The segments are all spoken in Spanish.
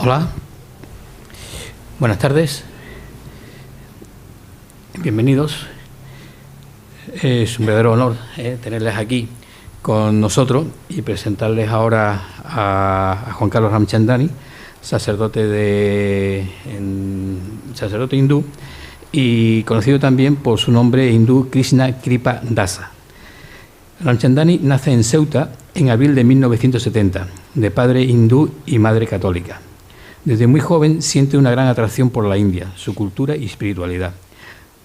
Hola, buenas tardes, bienvenidos. Es un verdadero honor tenerles aquí con nosotros y presentarles ahora a Juan Carlos Ramchandani, sacerdote hindú y conocido también por su nombre hindú Krishna Kripa Dasa. Ramchandani nace en Ceuta en abril de 1970, de padre hindú y madre católica. Desde muy joven siente una gran atracción por la India, su cultura y espiritualidad.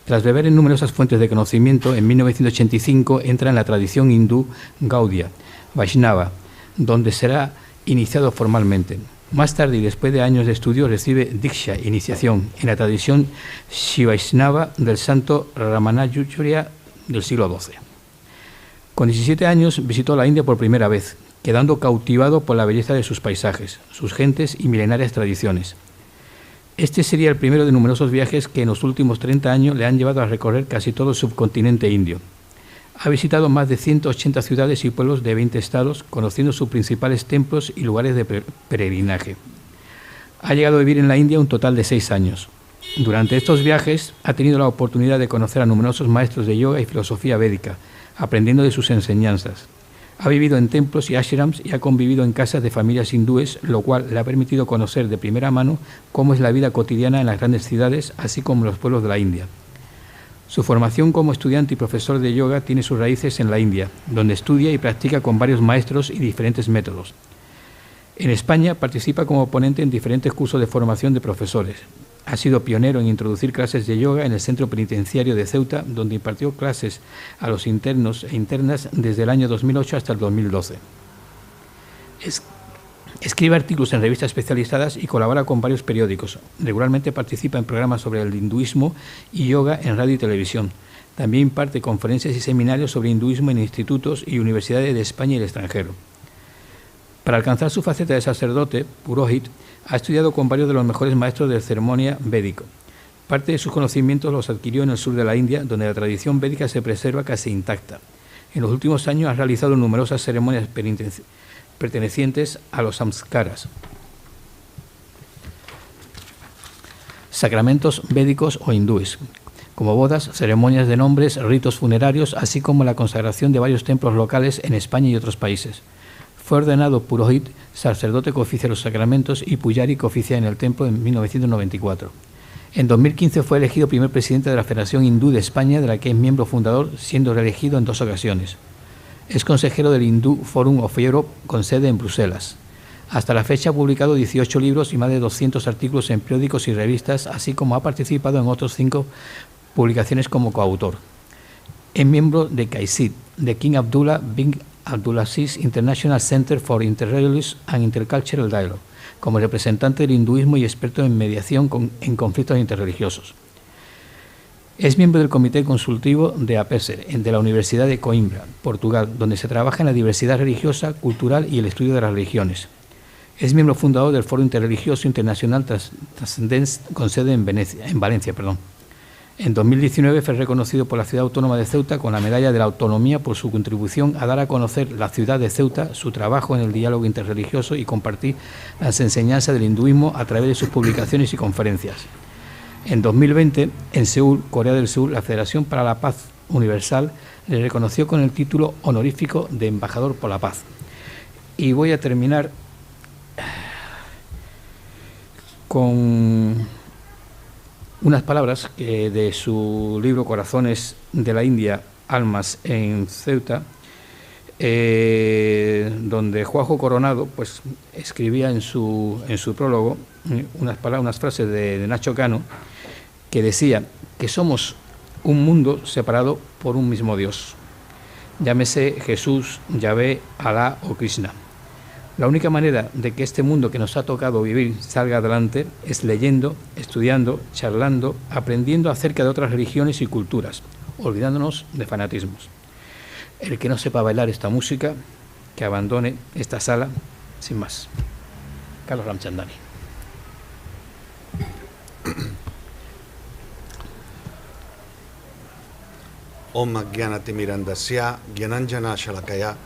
Tras beber en numerosas fuentes de conocimiento, en 1985 entra en la tradición hindú Gaudiya, Vaishnava, donde será iniciado formalmente. Más tarde y después de años de estudio recibe Diksha, iniciación, en la tradición Shivaishnava del santo Ramanujacharya del siglo XII. Con 17 años visitó la India por primera vez, quedando cautivado por la belleza de sus paisajes, sus gentes y milenarias tradiciones. Este sería el primero de numerosos viajes que en los últimos 30 años le han llevado a recorrer casi todo el subcontinente indio. Ha visitado más de 180 ciudades y pueblos de 20 estados, conociendo sus principales templos y lugares de peregrinaje. Ha llegado a vivir en la India un total de 6 años. Durante estos viajes ha tenido la oportunidad de conocer a numerosos maestros de yoga y filosofía védica, aprendiendo de sus enseñanzas. Ha vivido en templos y ashrams y ha convivido en casas de familias hindúes, lo cual le ha permitido conocer de primera mano cómo es la vida cotidiana en las grandes ciudades, así como en los pueblos de la India. Su formación como estudiante y profesor de yoga tiene sus raíces en la India, donde estudia y practica con varios maestros y diferentes métodos. En España participa como ponente en diferentes cursos de formación de profesores. Ha sido pionero en introducir clases de yoga en el centro penitenciario de Ceuta, donde impartió clases a los internos e internas desde el año 2008 hasta el 2012. Escribe artículos en revistas especializadas y colabora con varios periódicos. Regularmente participa en programas sobre el hinduismo y yoga en radio y televisión. También imparte conferencias y seminarios sobre hinduismo en institutos y universidades de España y el extranjero. Para alcanzar su faceta de sacerdote, Purohit, ha estudiado con varios de los mejores maestros de ceremonia védico. Parte de sus conocimientos los adquirió en el sur de la India, donde la tradición védica se preserva casi intacta. En los últimos años ha realizado numerosas ceremonias pertenecientes a los samskaras, sacramentos védicos o hindúes, como bodas, ceremonias de nombres, ritos funerarios, así como la consagración de varios templos locales en España y otros países. Fue ordenado Purohit, sacerdote que oficia los sacramentos, y Pujari, que oficia en el templo, en 1994. En 2015 fue elegido primer presidente de la Federación Hindú de España, de la que es miembro fundador, siendo reelegido en 2 ocasiones. Es consejero del Hindu Forum of Europe, con sede en Bruselas. Hasta la fecha ha publicado 18 libros y más de 200 artículos en periódicos y revistas, así como ha participado en otros 5 publicaciones como coautor. Es miembro de CAICID, de King Abdullah bin Abdulaziz International Center for Interreligious and Intercultural Dialogue, como representante del hinduismo y experto en mediación en conflictos interreligiosos. Es miembro del Comité Consultivo de APESER, de la Universidad de Coimbra, Portugal, donde se trabaja en la diversidad religiosa, cultural y el estudio de las religiones. Es miembro fundador del Foro Interreligioso Internacional Transcendence, con sede en Valencia. En 2019 fue reconocido por la Ciudad Autónoma de Ceuta con la Medalla de la Autonomía por su contribución a dar a conocer la ciudad de Ceuta, su trabajo en el diálogo interreligioso y compartir las enseñanzas del hinduismo a través de sus publicaciones y conferencias. En 2020, en Seúl, Corea del Sur, la Federación para la Paz Universal le reconoció con el título honorífico de Embajador por la Paz. Y voy a terminar con unas palabras de su libro Corazones de la India, Almas en Ceuta, donde Juanjo Coronado pues escribía en su prólogo unas frases de Nacho Cano, que decía que somos un mundo separado por un mismo Dios, llámese Jesús, Yahvé, Alá o Krishna. La única manera de que este mundo que nos ha tocado vivir salga adelante es leyendo, estudiando, charlando, aprendiendo acerca de otras religiones y culturas, olvidándonos de fanatismos. El que no sepa bailar esta música, que abandone esta sala, sin más. Carlos Ramchandani. Om Jnanatimirandasya Jnananjana Shalakaya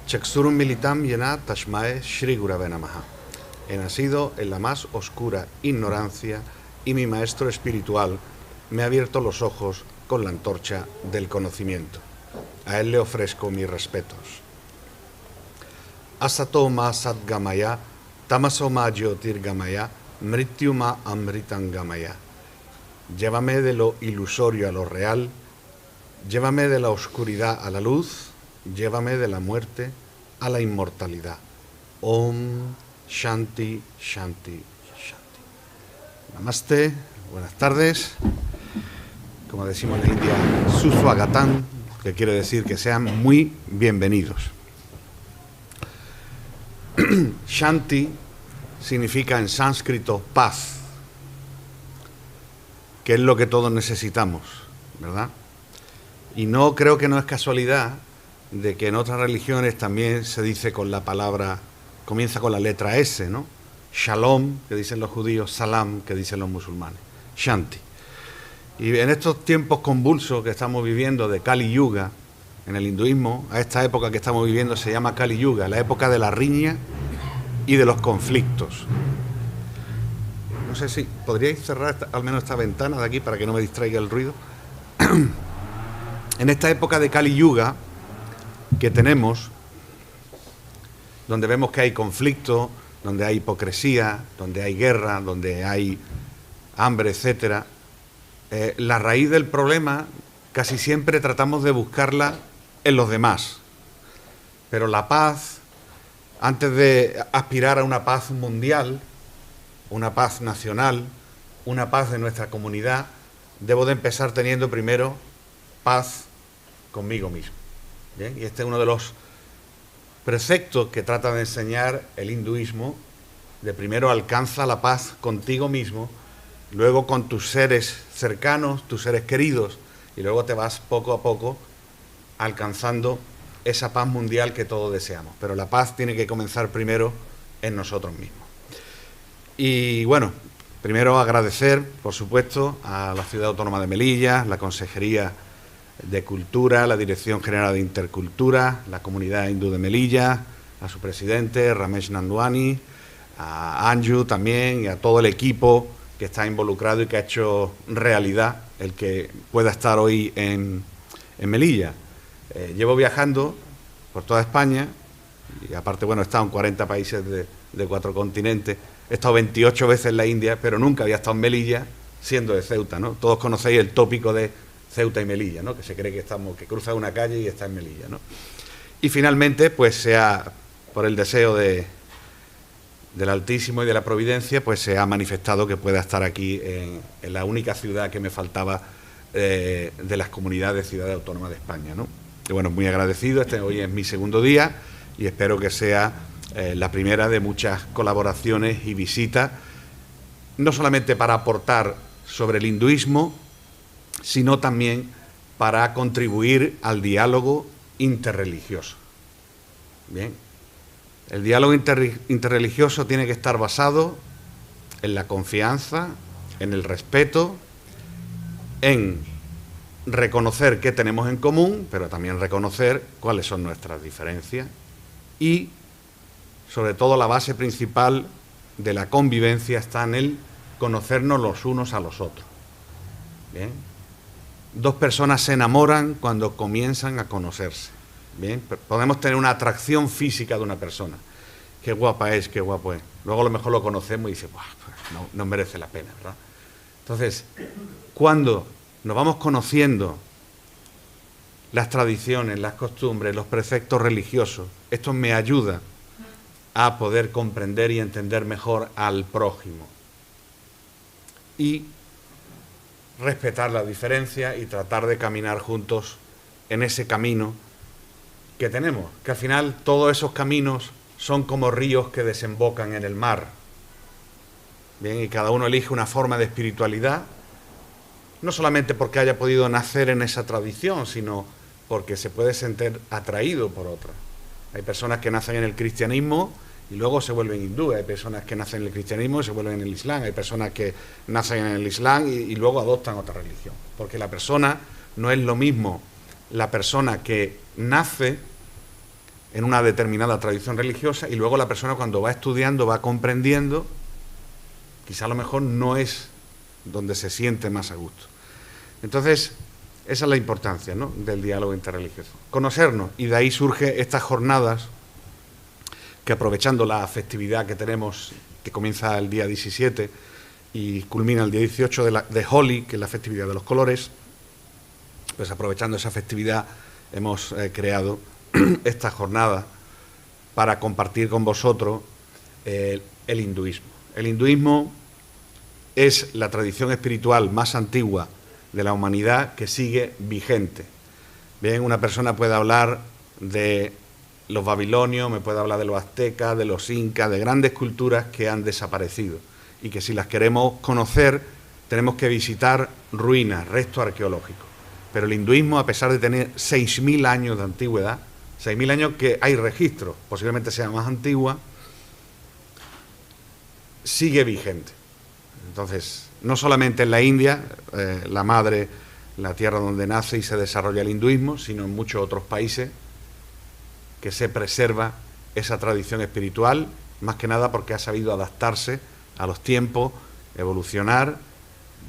Chaksurum Militam Yana Tashmae Shri Gurave Namaha. He nacido en la más oscura ignorancia y mi maestro espiritual me ha abierto los ojos con la antorcha del conocimiento. A él le ofrezco mis respetos. Asato ma satgamaya, tamaso ma jyotirgamaya, mrityu ma amritangamaya. Llévame de lo ilusorio a lo real, llévame de la oscuridad a la luz, llévame de la muerte a la inmortalidad. Om Shanti, Shanti, Shanti. Namaste, buenas tardes. Como decimos en la India, Suswagatam, que quiere decir que sean muy bienvenidos. Shanti significa en sánscrito paz, que es lo que todos necesitamos, ¿verdad? Y no creo que no es casualidad de que en otras religiones también se dice con la palabra, comienza con la letra S, ¿no? Shalom, que dicen los judíos, Salam, que dicen los musulmanes, Shanti. Y en estos tiempos convulsos que estamos viviendo de Kali Yuga, en el hinduismo, a esta época que estamos viviendo se llama Kali Yuga, la época de la riña y de los conflictos. No sé si podríais cerrar al menos esta ventana de aquí para que no me distraiga el ruido. En esta época de Kali Yuga que tenemos, donde vemos que hay conflicto, donde hay hipocresía, donde hay guerra, donde hay hambre, etcétera, la raíz del problema casi siempre tratamos de buscarla en los demás. Pero la paz, antes de aspirar a una paz mundial, una paz nacional, una paz de nuestra comunidad, debo de empezar teniendo primero paz conmigo mismo. ¿Bien? Y este es uno de los preceptos que trata de enseñar el hinduismo, de primero alcanza la paz contigo mismo, luego con tus seres cercanos, tus seres queridos, y luego te vas poco a poco alcanzando esa paz mundial que todos deseamos. Pero la paz tiene que comenzar primero en nosotros mismos. Y bueno, primero agradecer, por supuesto, a la Ciudad Autónoma de Melilla, la Consejería de Cultura, la Dirección General de Intercultura, la Comunidad Hindú de Melilla, a su presidente, Ramesh Nandwani, a Anju también y a todo el equipo que está involucrado y que ha hecho realidad el que pueda estar hoy en Melilla. Llevo viajando por toda España y aparte, bueno, he estado en 40 países de 4 continentes, he estado 28 veces en la India, pero nunca había estado en Melilla siendo de Ceuta, ¿no? Todos conocéis el tópico de Ceuta y Melilla, ¿no? Que se cree que cruza una calle y está en Melilla, ¿no? Y finalmente, pues sea por el deseo del Altísimo y de la Providencia, pues se ha manifestado que pueda estar aquí en la única ciudad que me faltaba de las comunidades de ciudades autónomas de España, ¿no? Y bueno, muy agradecido, hoy es mi segundo día y espero que sea la primera de muchas colaboraciones y visitas, no solamente para aportar sobre el hinduismo, sino también para contribuir al diálogo interreligioso. Bien, el diálogo interreligioso tiene que estar basado en la confianza, en el respeto, en reconocer qué tenemos en común, pero también reconocer cuáles son nuestras diferencias y, sobre todo, la base principal de la convivencia está en el conocernos los unos a los otros. Bien. Dos personas se enamoran cuando comienzan a conocerse. Bien, podemos tener una atracción física de una persona. Qué guapa es, qué guapo es. Luego a lo mejor lo conocemos y dice, pues no merece la pena, ¿verdad? Entonces, cuando nos vamos conociendo las tradiciones, las costumbres, los preceptos religiosos, esto me ayuda a poder comprender y entender mejor al prójimo. Y respetar la diferencia y tratar de caminar juntos en ese camino que tenemos, que al final todos esos caminos son como ríos que desembocan en el mar. Bien, y cada uno elige una forma de espiritualidad, no solamente porque haya podido nacer en esa tradición, sino porque se puede sentir atraído por otra. Hay personas que nacen en el cristianismo y luego se vuelven hindúes, hay personas que nacen en el cristianismo y se vuelven en el islam, hay personas que nacen en el islam y luego adoptan otra religión, porque la persona no es lo mismo la persona que nace en una determinada tradición religiosa, y luego la persona cuando va estudiando va comprendiendo, quizá a lo mejor no es donde se siente más a gusto. Entonces, esa es la importancia, ¿no?, del diálogo interreligioso. Conocernos, y de ahí surge estas jornadas que, aprovechando la festividad que tenemos, que comienza el día 17 y culmina el día 18 de Holi, que es la festividad de los colores, pues aprovechando esa festividad hemos creado esta jornada para compartir con vosotros el hinduismo. El hinduismo es la tradición espiritual más antigua de la humanidad que sigue vigente. Bien, una persona puede hablar de los babilonios, me puede hablar de los aztecas, de los incas, de grandes culturas que han desaparecido y que si las queremos conocer tenemos que visitar ruinas, restos arqueológicos. Pero el hinduismo, a pesar de tener 6.000 años de antigüedad, 6.000 años que hay registros, posiblemente sea más antigua, sigue vigente. Entonces, no solamente en la India, la madre, la tierra donde nace y se desarrolla el hinduismo, sino en muchos otros países que se preserva esa tradición espiritual, más que nada porque ha sabido adaptarse a los tiempos, evolucionar,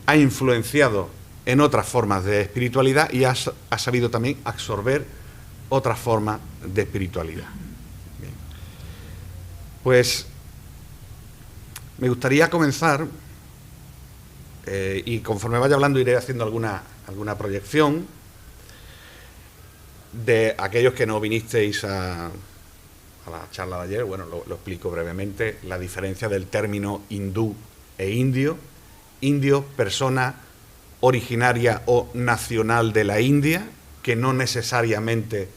ha influenciado en otras formas de espiritualidad y ha sabido también absorber otras formas de espiritualidad. Bien. Pues me gustaría comenzar, y conforme vaya hablando iré haciendo alguna proyección de aquellos que no vinisteis a la charla de ayer. Bueno, lo explico brevemente, la diferencia del término hindú e indio. Indio, persona originaria o nacional de la India, que no necesariamente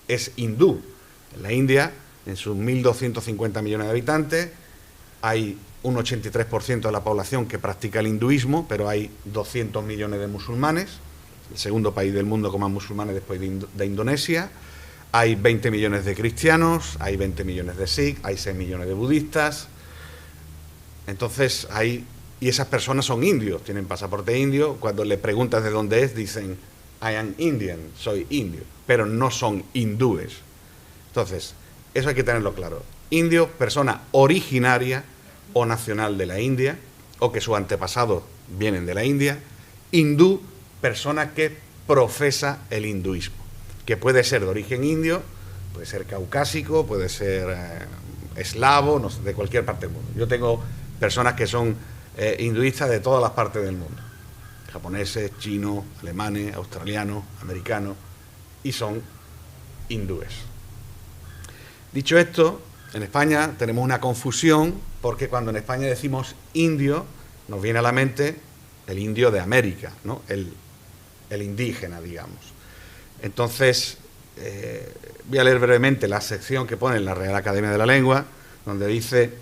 es hindú. En la India, en sus 1.250 millones de habitantes, hay un 83% de la población que practica el hinduismo, pero hay 200 millones de musulmanes, el segundo país del mundo con más musulmanes después de Indonesia. Hay 20 millones de cristianos, hay 20 millones de sikhs, hay 6 millones de budistas. Entonces, y esas personas son indios, tienen pasaporte indio. Cuando le preguntas de dónde es, dicen, I am Indian, soy indio, pero no son hindúes. Entonces, eso hay que tenerlo claro. Indio, persona originaria o nacional de la India, o que sus antepasados vienen de la India. Hindú, persona que profesa el hinduismo, que puede ser de origen indio, puede ser caucásico, puede ser eslavo, no sé, de cualquier parte del mundo. Yo tengo personas que son hinduistas de todas las partes del mundo, japoneses, chinos, alemanes, australianos, americanos, y son hindúes. Dicho esto, en España tenemos una confusión, porque cuando en España decimos indio, nos viene a la mente el indio de América, ¿no?, el indígena, digamos. Entonces, voy a leer brevemente la sección que pone en la Real Academia de la Lengua, donde dice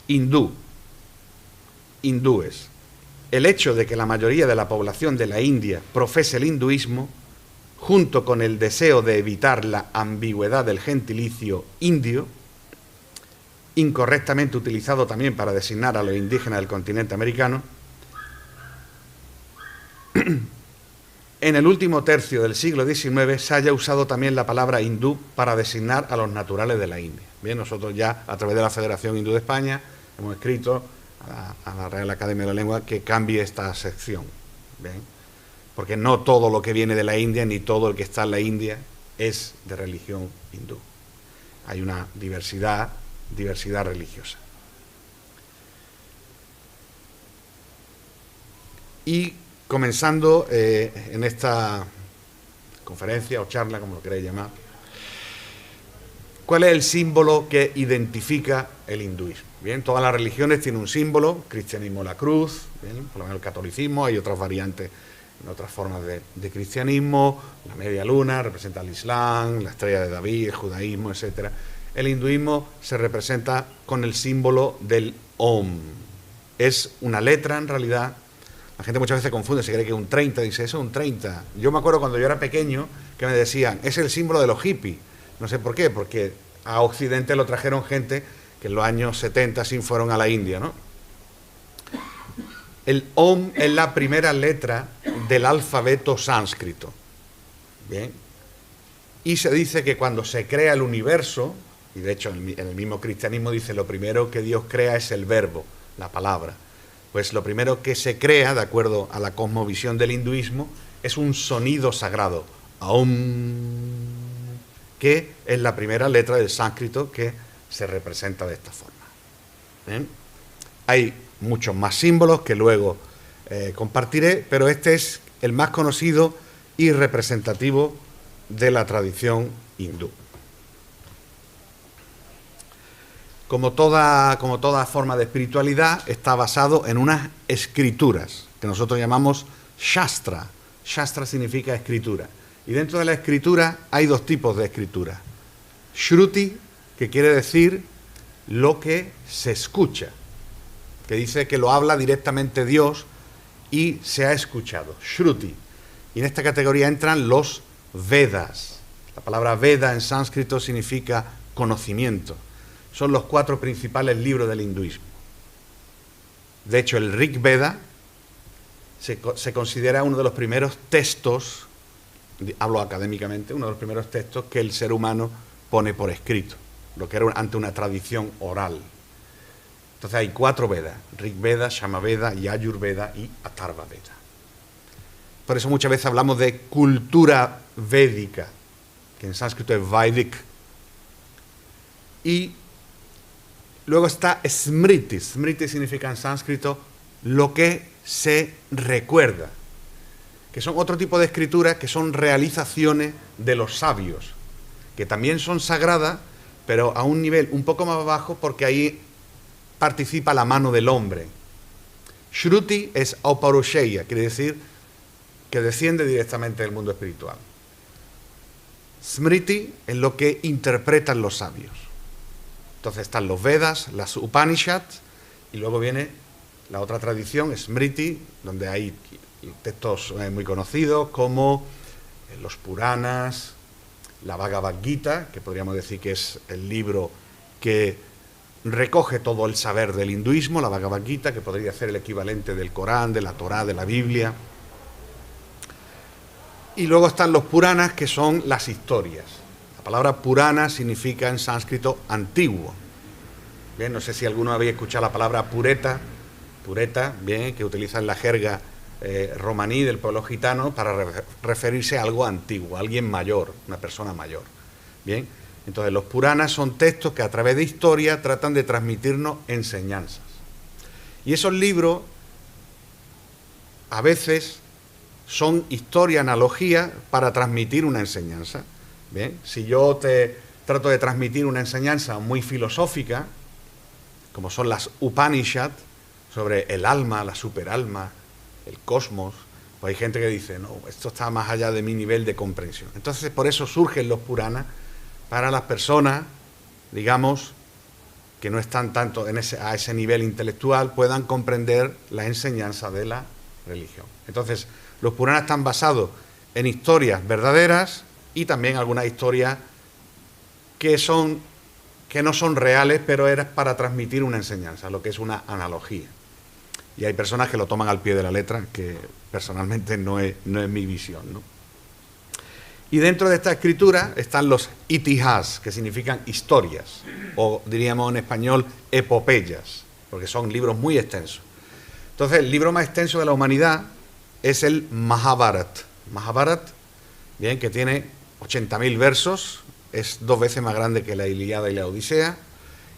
hindú, hindúes. El hecho de que la mayoría de la población de la India profese el hinduismo, junto con el deseo de evitar la ambigüedad del gentilicio indio, incorrectamente utilizado también para designar a los indígenas del continente americano, en el último tercio del siglo XIX se haya usado también la palabra hindú para designar a los naturales de la India. Bien, nosotros ya, a través de la Federación Hindú de España, hemos escrito a la Real Academia de la Lengua que cambie esta sección. Bien, porque no todo lo que viene de la India, ni todo el que está en la India, es de religión hindú. Hay una diversidad religiosa. Y comenzando en esta conferencia o charla, como lo queráis llamar, ¿cuál es el símbolo que identifica el hinduismo? Bien, todas las religiones tienen un símbolo, cristianismo la cruz, bien, por lo menos el catolicismo, hay otras variantes en otras formas de cristianismo, la media luna representa el Islam, la estrella de David, el judaísmo, etc. El hinduismo se representa con el símbolo del Om. Es una letra en realidad. La gente muchas veces confunde, se cree que es un 30, dice, eso es un 30. Yo me acuerdo cuando yo era pequeño que me decían, es el símbolo de los hippies. No sé por qué, porque a Occidente lo trajeron gente que en los años 70 sí fueron a la India, ¿no? El Om es la primera letra del alfabeto sánscrito. Bien. y se dice que cuando se crea el universo, y de hecho en el mismo cristianismo dice lo primero que Dios crea es el verbo, la palabra. Pues lo primero que se crea, de acuerdo a la cosmovisión del hinduismo, es un sonido sagrado, Aum, que es la primera letra del sánscrito que se representa de esta forma. ¿Bien? Hay muchos más símbolos que luego compartiré, pero este es el más conocido y representativo de la tradición hindú. Como toda forma de espiritualidad, está basado en unas escrituras, que nosotros llamamos Shastra. Shastra significa escritura. Y dentro de la escritura hay dos tipos de escritura. Shruti, que quiere decir lo que se escucha, que dice que lo habla directamente Dios y se ha escuchado. Shruti. Y en esta categoría entran los Vedas. La palabra Veda en sánscrito significa conocimiento. Son los 4 principales libros del hinduismo. De hecho, el Rig Veda se considera uno de los primeros textos, hablo académicamente, uno de los primeros textos que el ser humano pone por escrito, lo que era ante una tradición oral. Entonces hay 4 Vedas: Rig Veda, Shama Veda, Yajur Veda y Atharva Veda. Por eso muchas veces hablamos de cultura védica, que en sánscrito es Vaidik. Y luego está Smriti. Smriti significa en sánscrito lo que se recuerda, que son otro tipo de escrituras que son realizaciones de los sabios, que también son sagradas, pero a un nivel un poco más bajo porque ahí participa la mano del hombre. Shruti es Auparusheya, quiere decir que desciende directamente del mundo espiritual. Smriti es lo que interpretan los sabios. Entonces están los Vedas, las Upanishads, y luego viene la otra tradición, Smriti, donde hay textos muy conocidos como los Puranas, la Bhagavad Gita, que podríamos decir que es el libro que recoge todo el saber del hinduismo, la Bhagavad Gita, que podría ser el equivalente del Corán, de la Torá, de la Biblia. Y luego están los Puranas, que son las historias. La palabra Purana significa en sánscrito antiguo. Bien, no sé si alguno había escuchado la palabra pureta, bien, que utilizan la jerga romaní del pueblo gitano para referirse a algo antiguo, a alguien mayor, una persona mayor. Bien, entonces los Puranas son textos que a través de historia tratan de transmitirnos enseñanzas. Y esos libros a veces son historia, analogía para transmitir una enseñanza. Bien, si yo te trato de transmitir una enseñanza muy filosófica, como son las Upanishads, sobre el alma, la superalma, el cosmos, pues hay gente que dice, no, esto está más allá de mi nivel de comprensión. Entonces, por eso surgen los Puranas, para las personas, digamos, que no están tanto a ese nivel intelectual, puedan comprender la enseñanza de la religión. Entonces, los Puranas están basados en historias verdaderas y también algunas historias que no son reales, pero eran para transmitir una enseñanza, lo que es una analogía. Y hay personas que lo toman al pie de la letra, que personalmente no es mi visión, ¿no? Y dentro de esta escritura están los itihas, que significan historias, o diríamos en español epopeyas, porque son libros muy extensos. Entonces, el libro más extenso de la humanidad es el Mahabharata. Mahabharata, bien, que tiene 80.000 versos, es 2 veces más grande que la Ilíada y la Odisea,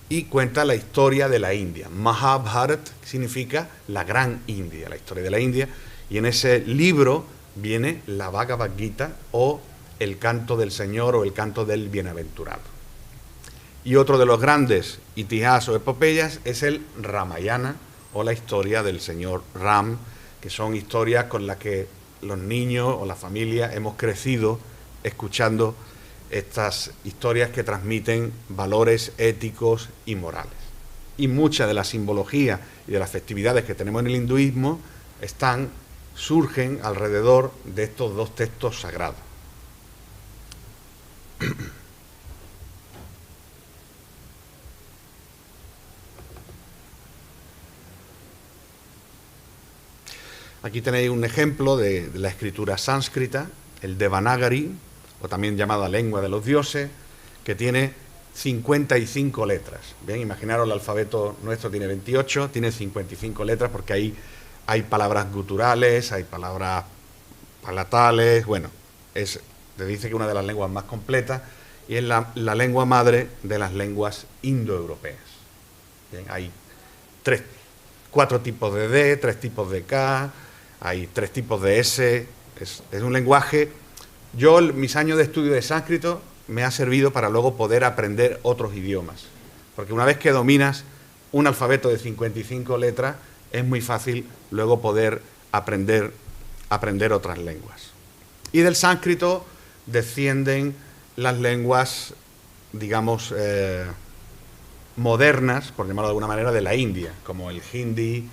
y cuenta la historia de la India. Mahabharata significa la gran India, la historia de la India, y en ese libro viene la Bhagavad Gita, o el canto del Señor, o el canto del bienaventurado. Y otro de los grandes itihas o epopeyas es el Ramayana, o la historia del señor Ram, que son historias con las que los niños o la familia hemos crecido escuchando estas historias que transmiten valores éticos y morales. Y mucha de la simbología y de las festividades que tenemos en el hinduismo surgen alrededor de estos 2 textos sagrados. Aquí tenéis un ejemplo de la escritura sánscrita, el Devanagari, o también llamada lengua de los dioses, que tiene 55 letras. Bien, imaginaros, el alfabeto nuestro tiene 28, tiene 55 letras porque ahí hay palabras guturales, hay palabras palatales, bueno, se dice que es una de las lenguas más completas y es la lengua madre de las lenguas indoeuropeas. Bien, hay 4 tipos de D, 3 tipos de K, hay 3 tipos de S, es un lenguaje. Mis años de estudio de sánscrito me ha servido para luego poder aprender otros idiomas, porque una vez que dominas un alfabeto de 55 letras, es muy fácil luego poder aprender otras lenguas. Y del sánscrito descienden las lenguas, digamos, modernas, por llamarlo de alguna manera, de la India, como el hindi,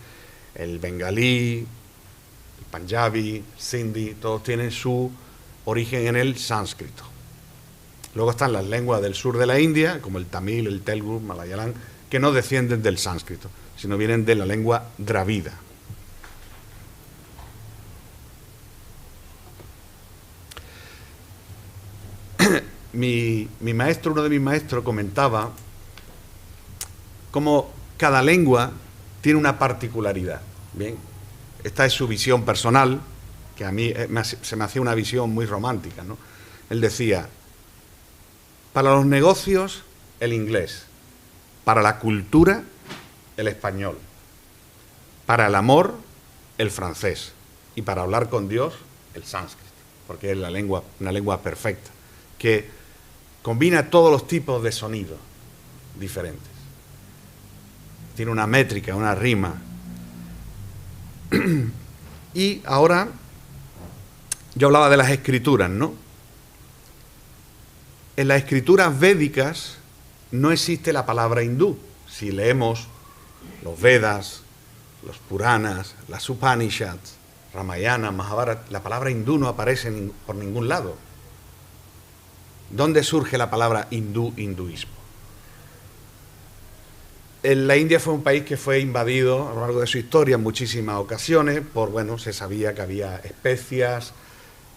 el bengalí, el panjabi, el sindhi, todos tienen su origen en el sánscrito. Luego están las lenguas del sur de la India, como el tamil, el telugu, malayalam, que no descienden del sánscrito, sino vienen de la lengua dravida. Uno de mis maestros comentaba cómo cada lengua tiene una particularidad. Bien, esta es su visión personal, que a mí se me hacía una visión muy romántica, ¿no? Él decía: para los negocios, el inglés; para la cultura, el español; para el amor, el francés; y para hablar con Dios, el sánscrito, porque es una lengua perfecta, que combina todos los tipos de sonidos diferentes. Tiene una métrica, una rima. Y ahora, yo hablaba de las escrituras, ¿no? En las escrituras védicas no existe la palabra hindú. Si leemos los Vedas, los Puranas, las Upanishads, Ramayana, Mahabharata, la palabra hindú no aparece por ningún lado. ¿Dónde surge la palabra hinduismo? La India fue un país que fue invadido a lo largo de su historia en muchísimas ocasiones se sabía que había especias,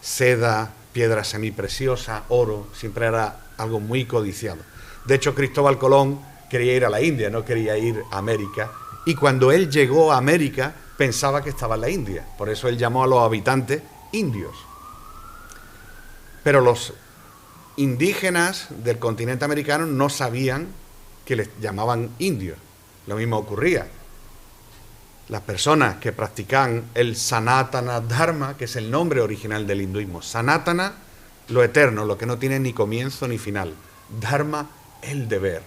seda, piedras semipreciosas, oro, siempre era algo muy codiciado. De hecho, Cristóbal Colón quería ir a la India, no quería ir a América, y cuando él llegó a América pensaba que estaba en la India, por eso él llamó a los habitantes indios. Pero los indígenas del continente americano no sabían que les llamaban indios. Lo mismo ocurría. Las personas que practican el Sanatana Dharma, que es el nombre original del hinduismo. Sanatana, lo eterno, lo que no tiene ni comienzo ni final. Dharma, el deber.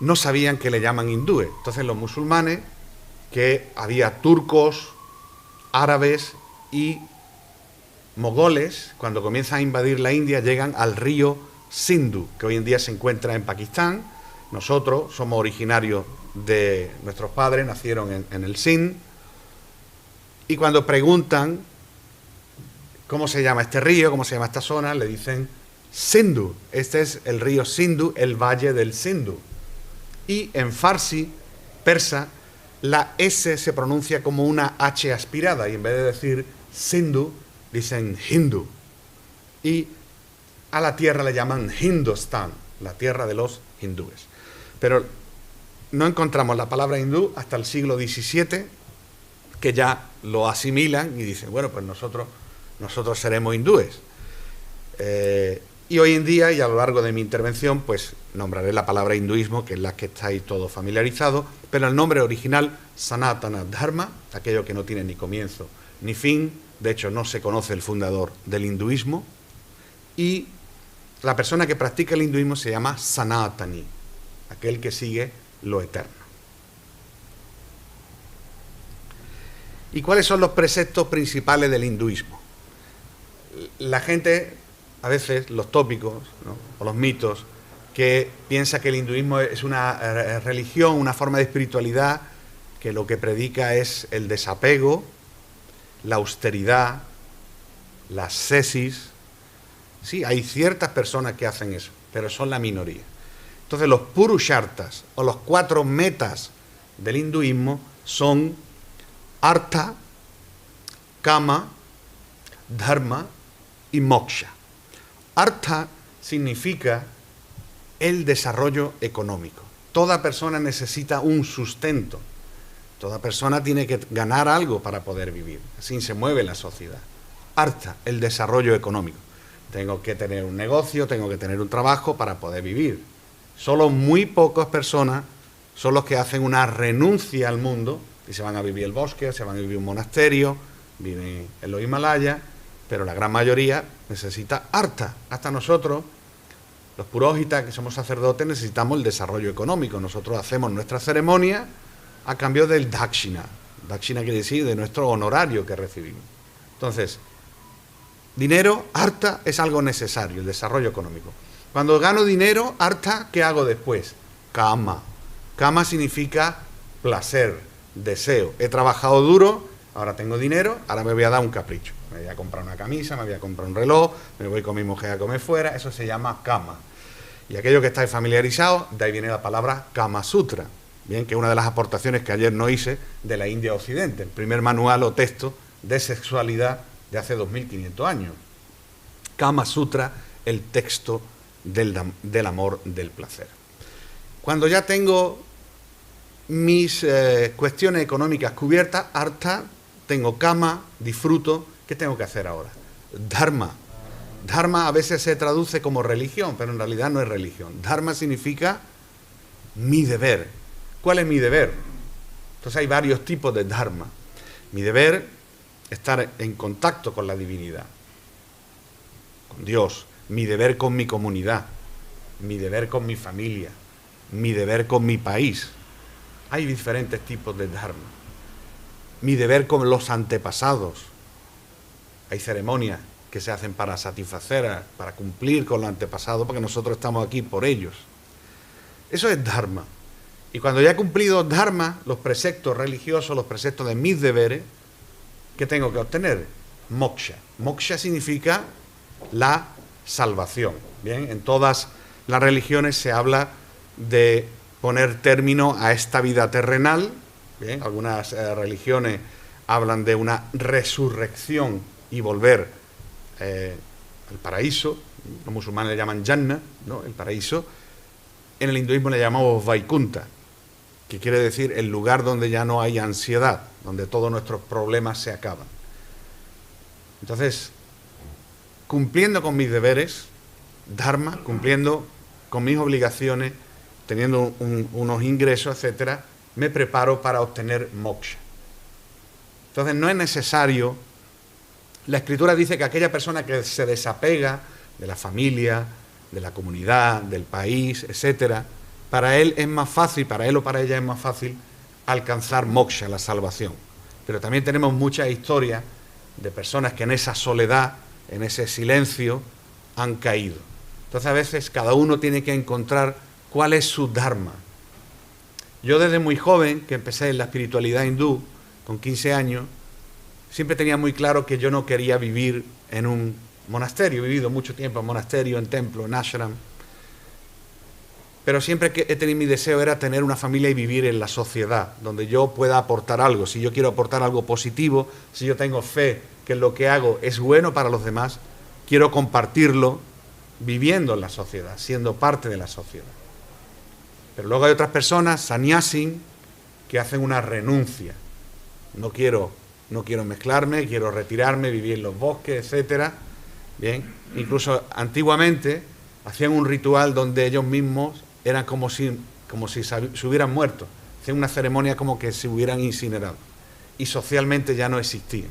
No sabían que le llaman hindúes. Entonces los musulmanes, que había turcos, árabes y mogoles, cuando comienzan a invadir la India, llegan al río Sindhu, que hoy en día se encuentra en Pakistán. Nosotros somos originarios de nuestros padres, nacieron en el Sind, y cuando preguntan cómo se llama este río, cómo se llama esta zona, le dicen Sindhu. Este es el río Sindhu, el valle del Sindhu. Y en farsi, persa, la S se pronuncia como una H aspirada, y en vez de decir Sindhu, dicen Hindu. Y a la tierra le llaman Hindustán, la tierra de los hindúes. Pero no encontramos la palabra hindú hasta el siglo XVII, que ya lo asimilan y dicen, bueno, pues nosotros seremos hindúes. Y hoy en día, y a lo largo de mi intervención, pues nombraré la palabra hinduismo, que es la que estáis todos familiarizados, pero el nombre original, Sanatana Dharma, aquello que no tiene ni comienzo ni fin. De hecho, no se conoce el fundador del hinduismo, y la persona que practica el hinduismo se llama Sanatani, aquel que sigue lo eterno. ¿Y cuáles son los preceptos principales del hinduismo? La gente, a veces, los tópicos, ¿no?, o los mitos, que piensa que el hinduismo es una religión, una forma de espiritualidad, que lo que predica es el desapego, la austeridad, la ascesis. Sí, hay ciertas personas que hacen eso, pero son la minoría. Entonces, los purushartas, o los 4 metas del hinduismo, son artha, kama, dharma, y moksha. Artha significa el desarrollo económico. Toda persona necesita un sustento. Toda persona tiene que ganar algo para poder vivir. Así se mueve la sociedad. Artha, el desarrollo económico. Tengo que tener un negocio, tengo que tener un trabajo para poder vivir. Solo muy pocas personas son los que hacen una renuncia al mundo y se van a vivir al bosque, se van a vivir un monasterio, viven en los Himalayas, pero la gran mayoría necesita artha. Hasta nosotros, los puróhitas, que somos sacerdotes, necesitamos el desarrollo económico. Nosotros hacemos nuestra ceremonia a cambio del dakshina. Dakshina quiere decir de nuestro honorario que recibimos. Entonces, dinero, artha, es algo necesario, el desarrollo económico. Cuando gano dinero, artha, ¿qué hago después? Kama. Kama significa placer, deseo. He trabajado duro, ahora tengo dinero, ahora me voy a dar un capricho. Me voy a comprar una camisa, me voy a comprar un reloj, me voy con mi mujer a comer fuera, eso se llama Kama. Y aquello que estáis familiarizados, de ahí viene la palabra Kama Sutra, bien, que es una de las aportaciones que ayer no hice de la India Occidente, el primer manual o texto de sexualidad de hace 2500 años. Kama Sutra, el texto del amor, del placer. Cuando ya tengo mis cuestiones económicas cubiertas, artha, tengo kama, disfruto. ¿Qué tengo que hacer ahora? Dharma. Dharma a veces se traduce como religión, pero en realidad no es religión. Dharma significa mi deber. ¿Cuál es mi deber? Entonces hay varios tipos de dharma. Mi deber es estar en contacto con la divinidad, con Dios. Mi deber con mi comunidad. Mi deber con mi familia. Mi deber con mi país. Hay diferentes tipos de dharma. Mi deber con los antepasados. Hay ceremonias que se hacen para satisfacer, para cumplir con los antepasados, porque nosotros estamos aquí por ellos. Eso es dharma. Y cuando ya he cumplido dharma, los preceptos religiosos, los preceptos de mis deberes, ¿qué tengo que obtener? Moksha. Moksha significa la salvación. Bien, en todas las religiones se habla de poner término a esta vida terrenal. Bien, algunas religiones hablan de una resurrección y volver al paraíso. Los musulmanes le llaman Jannah, ¿no? El paraíso. En el hinduismo le llamamos Vaikunta, que quiere decir el lugar donde ya no hay ansiedad, donde todos nuestros problemas se acaban. Entonces, cumpliendo con mis deberes, dharma, cumpliendo con mis obligaciones, teniendo unos ingresos, etcétera, me preparo para obtener moksha. Entonces no es necesario. La Escritura dice que aquella persona que se desapega de la familia, de la comunidad, del país, etcétera, para él es más fácil, para él o para ella es más fácil alcanzar moksha, la salvación. Pero también tenemos muchas historias de personas que en esa soledad, en ese silencio, han caído. Entonces a veces cada uno tiene que encontrar cuál es su dharma. Yo desde muy joven, que empecé en la espiritualidad hindú, con 15 años, siempre tenía muy claro que yo no quería vivir en un monasterio. He vivido mucho tiempo en monasterio, en templo, en ashram. Pero siempre que he tenido mi deseo era tener una familia y vivir en la sociedad, donde yo pueda aportar algo. Si yo quiero aportar algo positivo, si yo tengo fe que lo que hago es bueno para los demás, quiero compartirlo viviendo en la sociedad, siendo parte de la sociedad. Pero luego hay otras personas, sannyasin, que hacen una renuncia. No quiero mezclarme, quiero retirarme, vivir en los bosques, etcétera. Bien, incluso antiguamente hacían un ritual donde ellos mismos eran como si se hubieran muerto. Hacían una ceremonia como que se hubieran incinerado. Y socialmente ya no existían.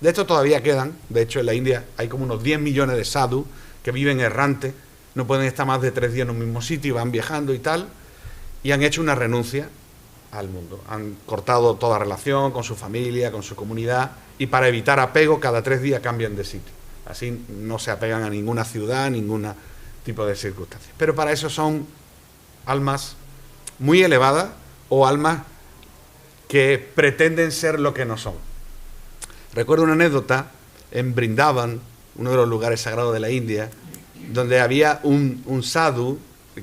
De esto todavía quedan. De hecho, en la India hay como unos 10 millones de sadhus que viven errantes, no pueden estar más de 3 días en un mismo sitio, van viajando y tal, y han hecho una renuncia al mundo. Han cortado toda relación con su familia, con su comunidad, y para evitar apego, cada 3 días cambian de sitio. Así no se apegan a ninguna ciudad, a ningún tipo de circunstancias. Pero para eso son almas muy elevadas o almas que pretenden ser lo que no son. Recuerdo una anécdota en Brindavan, uno de los lugares sagrados de la India, donde había un sadhu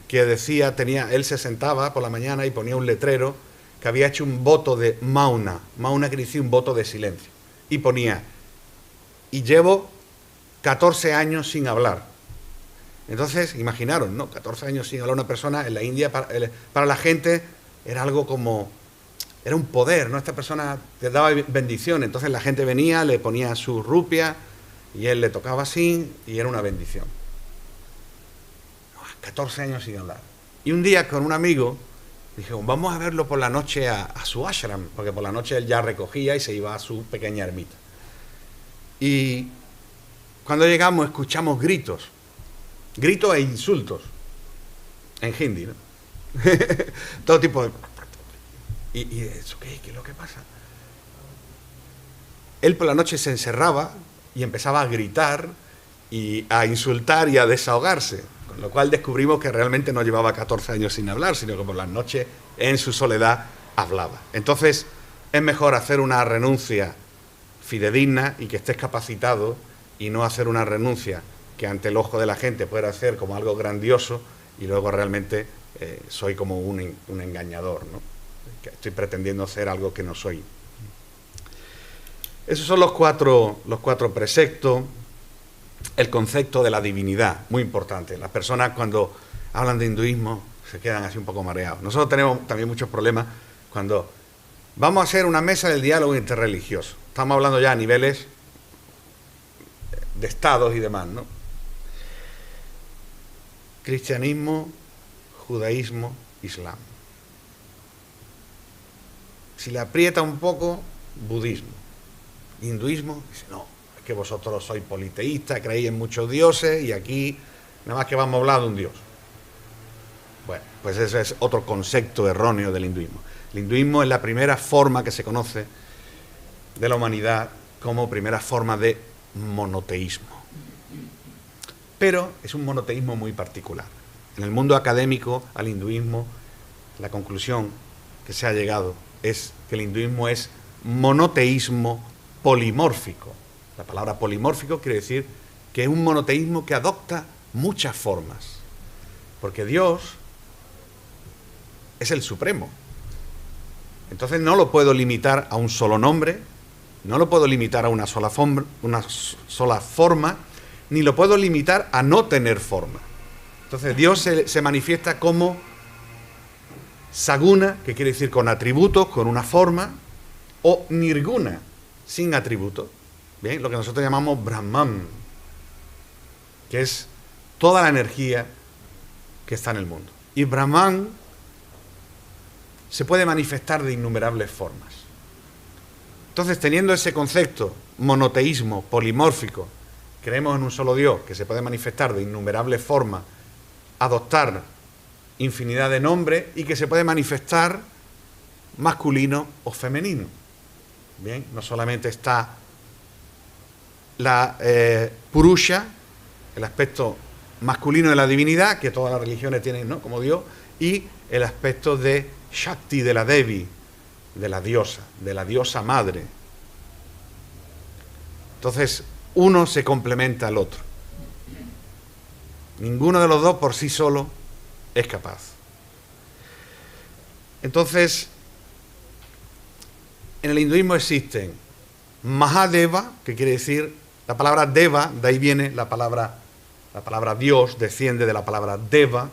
que decía, él se sentaba por la mañana y ponía un letrero que había hecho un voto de mauna, mauna quiere decir un voto de silencio, y ponía, y llevo 14 años sin hablar. Entonces, imaginaros, ¿no? 14 años sin hablar una persona en la India, para la gente era algo como, era un poder, ¿no? Esta persona te daba bendición, entonces la gente venía, le ponía su rupia y él le tocaba así y era una bendición. 14 años sin hablar. Y un día con un amigo dije, vamos a verlo por la noche a su ashram, porque por la noche él ya recogía y se iba a su pequeña ermita. Y cuando llegamos escuchamos gritos e insultos en hindi, ¿no? Todo tipo de... ¿Y eso qué es lo que pasa? Él por la noche se encerraba y empezaba a gritar y a insultar y a desahogarse, con lo cual descubrimos que realmente no llevaba 14 años sin hablar, sino que por las noches en su soledad hablaba. Entonces es mejor hacer una renuncia fidedigna y que estés capacitado y no hacer una renuncia que ante el ojo de la gente pueda hacer como algo grandioso y luego realmente soy como un engañador, ¿no? Que estoy pretendiendo ser algo que no soy. Esos son los cuatro preceptos. El concepto de la divinidad, muy importante. Las personas cuando hablan de hinduismo se quedan así un poco mareados. Nosotros tenemos también muchos problemas cuando vamos a hacer una mesa del diálogo interreligioso. Estamos hablando ya a niveles de estados y demás, ¿no? Cristianismo, judaísmo, islam. Si le aprieta un poco, budismo. Hinduismo, dice, no, es que vosotros sois politeístas, creéis en muchos dioses y aquí nada más que vamos a hablar de un dios. Bueno, pues ese es otro concepto erróneo del hinduismo. El hinduismo es la primera forma que se conoce de la humanidad como primera forma de monoteísmo. Pero es un monoteísmo muy particular. En el mundo académico, al hinduismo, la conclusión que se ha llegado es que el hinduismo es monoteísmo polimórfico. La palabra polimórfico quiere decir que es un monoteísmo que adopta muchas formas. Porque Dios es el supremo. Entonces no lo puedo limitar a un solo nombre, no lo puedo limitar a una sola forma, ni lo puedo limitar a no tener forma. Entonces Dios se manifiesta como Saguna, que quiere decir con atributos, con una forma, o Nirguna, sin atributos. Bien, lo que nosotros llamamos Brahman, que es toda la energía que está en el mundo. Y Brahman se puede manifestar de innumerables formas. Entonces, teniendo ese concepto, monoteísmo, polimórfico, creemos en un solo Dios que se puede manifestar de innumerables formas, adoptar infinidad de nombres y que se puede manifestar masculino o femenino. Bien, no solamente está la Purusha, el aspecto masculino de la divinidad, que todas las religiones tienen, ¿no?, como Dios, y el aspecto de Shakti, de la Devi, de la diosa madre. Entonces, uno se complementa al otro. Ninguno de los dos por sí solo es capaz. Entonces, en el hinduismo existen Mahadeva, que quiere decir, la palabra Deva, de ahí viene la palabra Dios, desciende de la palabra Deva,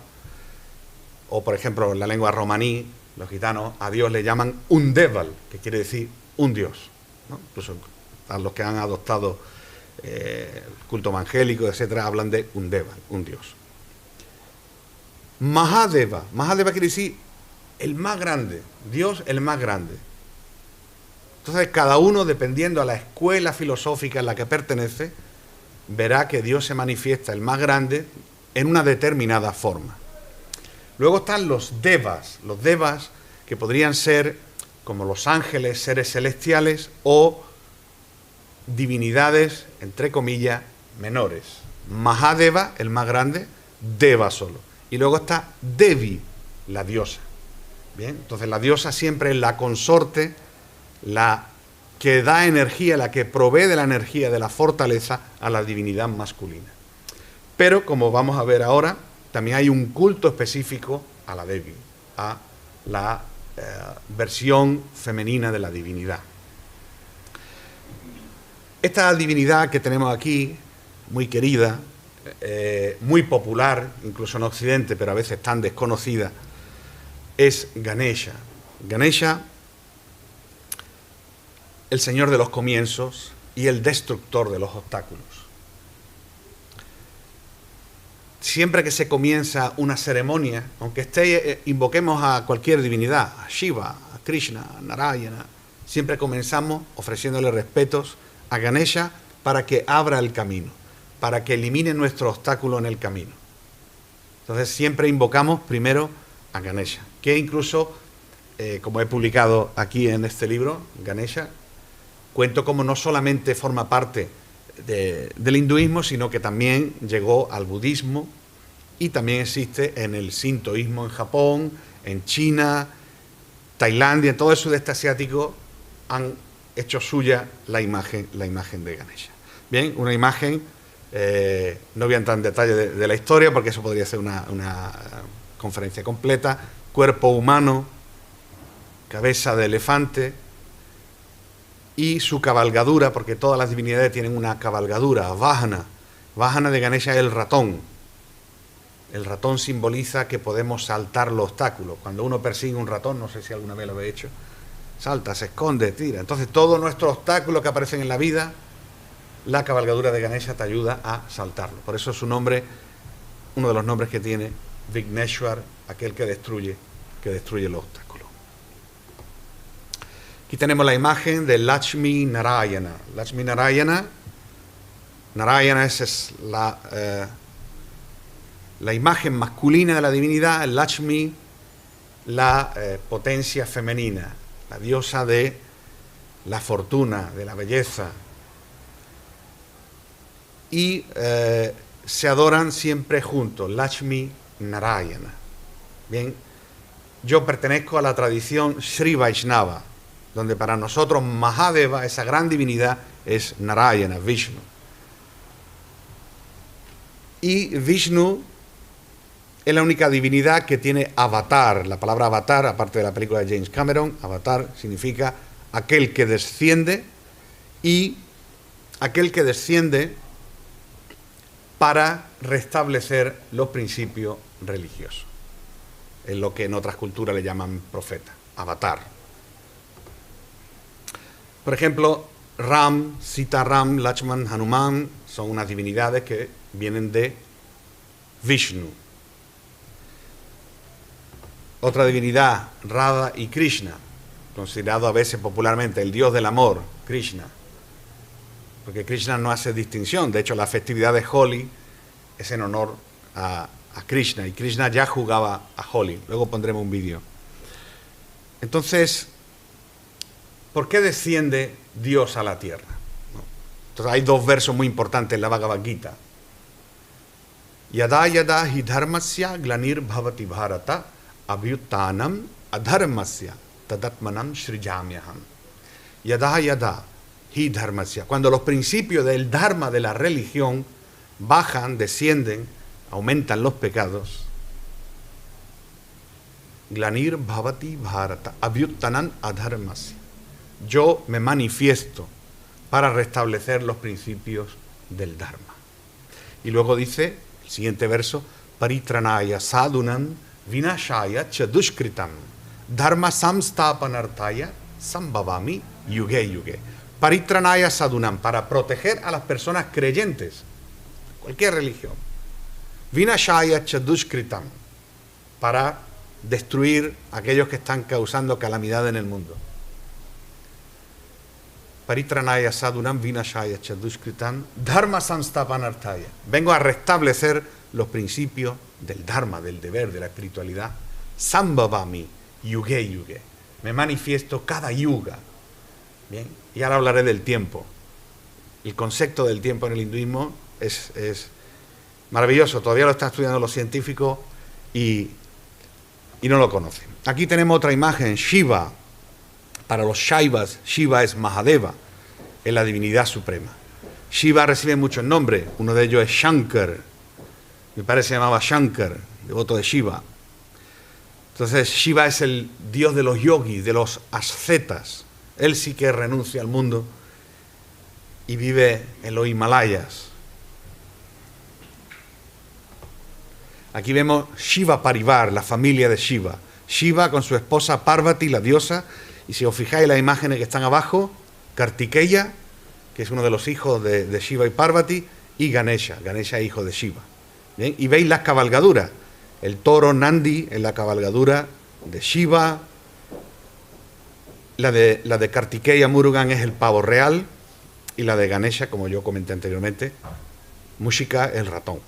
o por ejemplo en la lengua romaní, los gitanos a Dios le llaman un Deval, que quiere decir un Dios, ¿no? Incluso a los que han adoptado el culto evangélico, etcétera, hablan de un Deval, un Dios. Mahadeva quiere decir el más grande, Dios el más grande. Entonces cada uno, dependiendo a la escuela filosófica en la que pertenece, verá que Dios se manifiesta el más grande en una determinada forma. Luego están los devas que podrían ser como los ángeles, seres celestiales o divinidades, entre comillas, menores. Mahadeva, el más grande, Deva solo. Y luego está Devi, la diosa. Bien, entonces la diosa siempre es la consorte, la que da energía, la que provee de la energía, de la fortaleza a la divinidad masculina. Pero, como vamos a ver ahora, también hay un culto específico a la Devi, a la versión femenina de la divinidad. Esta divinidad que tenemos aquí muy querida, muy popular, incluso en Occidente, pero a veces tan desconocida, es Ganesha. Ganesha, el señor de los comienzos y el destructor de los obstáculos. Siempre que se comienza una ceremonia, aunque invoquemos a cualquier divinidad, a Shiva, a Krishna, a Narayana, siempre comenzamos ofreciéndole respetos a Ganesha para que abra el camino, para que elimine nuestro obstáculo en el camino. Entonces siempre invocamos primero a Ganesha, que incluso, como he publicado aquí en este libro, Ganesha, cuento cómo no solamente forma parte del hinduismo, sino que también llegó al budismo y también existe en el sintoísmo en Japón, en China, Tailandia, en todo el sudeste asiático han hecho suya la imagen de Ganesha. Bien, una imagen, no voy a entrar en detalle de la historia porque eso podría ser una conferencia completa, cuerpo humano, cabeza de elefante, y su cabalgadura, porque todas las divinidades tienen una cabalgadura, Vahana. Vahana de Ganesha es el ratón. El ratón simboliza que podemos saltar los obstáculos. Cuando uno persigue un ratón, no sé si alguna vez lo habéis hecho, salta, se esconde, tira. Entonces todos nuestros obstáculos que aparecen en la vida, la cabalgadura de Ganesha te ayuda a saltarlo. Por eso su nombre, uno de los nombres que tiene, Vigneshwar, aquel que destruye los obstáculos. Aquí tenemos la imagen de Lakshmi Narayana. Lakshmi Narayana, esa es la imagen masculina de la divinidad, Lakshmi, la potencia femenina, la diosa de la fortuna, de la belleza. Y se adoran siempre juntos, Lakshmi Narayana. Bien, yo pertenezco a la tradición Sri Vaishnava, donde para nosotros Mahadeva, esa gran divinidad, es Narayana, Vishnu. Y Vishnu es la única divinidad que tiene avatar. La palabra avatar, aparte de la película de James Cameron, avatar significa aquel que desciende, y aquel que desciende para restablecer los principios religiosos. Es lo que en otras culturas le llaman profeta, avatar. Por ejemplo, Ram, Sita Ram, Lakshman, Hanuman son unas divinidades que vienen de Vishnu. Otra divinidad, Radha y Krishna, considerado a veces popularmente el dios del amor, Krishna, porque Krishna no hace distinción. De hecho, la festividad de Holi es en honor a Krishna, y Krishna ya jugaba a Holi. Luego pondremos un vídeo. Entonces, ¿por qué desciende Dios a la tierra? Entonces hay dos versos muy importantes en la Bhagavad Gita. Yada yada hi dharmasya glanir bhavati bharata abhyuttanam adharmasya tadatmanam srijamyaham. Yada yada hi dharmasya. Cuando los principios del dharma, de la religión, bajan, descienden, aumentan los pecados. Glanir bhavati bharata abhyuttanam adharmasya. Yo me manifiesto para restablecer los principios del Dharma. Y luego dice, el siguiente verso, Paritranaya sadunam vinashaya chadushkritam dharma samstapanartaya sambhavami yuge yuge. Paritranaya sadunam, para proteger a las personas creyentes, cualquier religión. Vinashaya chadushkritam, para destruir a aquellos que están causando calamidad en el mundo. Paritranaya sadunam vinashaya chadushkritam dharma samstapanartaya. Vengo a restablecer los principios del dharma, del deber, de la espiritualidad. Sambhavami yuge yuge. Me manifiesto cada yuga. Bien, y ahora hablaré del tiempo. El concepto del tiempo en el hinduismo es maravilloso. Todavía lo están estudiando los científicos y no lo conocen. Aquí tenemos otra imagen, Shiva. Para los Shaivas, Shiva es Mahadeva, es la divinidad suprema. Shiva recibe muchos nombres, uno de ellos es Shankar, mi padre se llamaba Shankar, devoto de Shiva. Entonces Shiva es el dios de los yogis, de los ascetas. Él sí que renuncia al mundo y vive en los Himalayas. Aquí vemos Shiva Parivar, la familia de Shiva. Shiva con su esposa Parvati, la diosa, y si os fijáis las imágenes que están abajo, Kartikeya, que es uno de los hijos de Shiva y Parvati, y Ganesha, Ganesha hijo de Shiva. ¿Bien? Y veis las cabalgaduras, el toro Nandi en la cabalgadura de Shiva, la de Kartikeya Murugan es el pavo real, y la de Ganesha, como yo comenté anteriormente, Mushika, el ratón.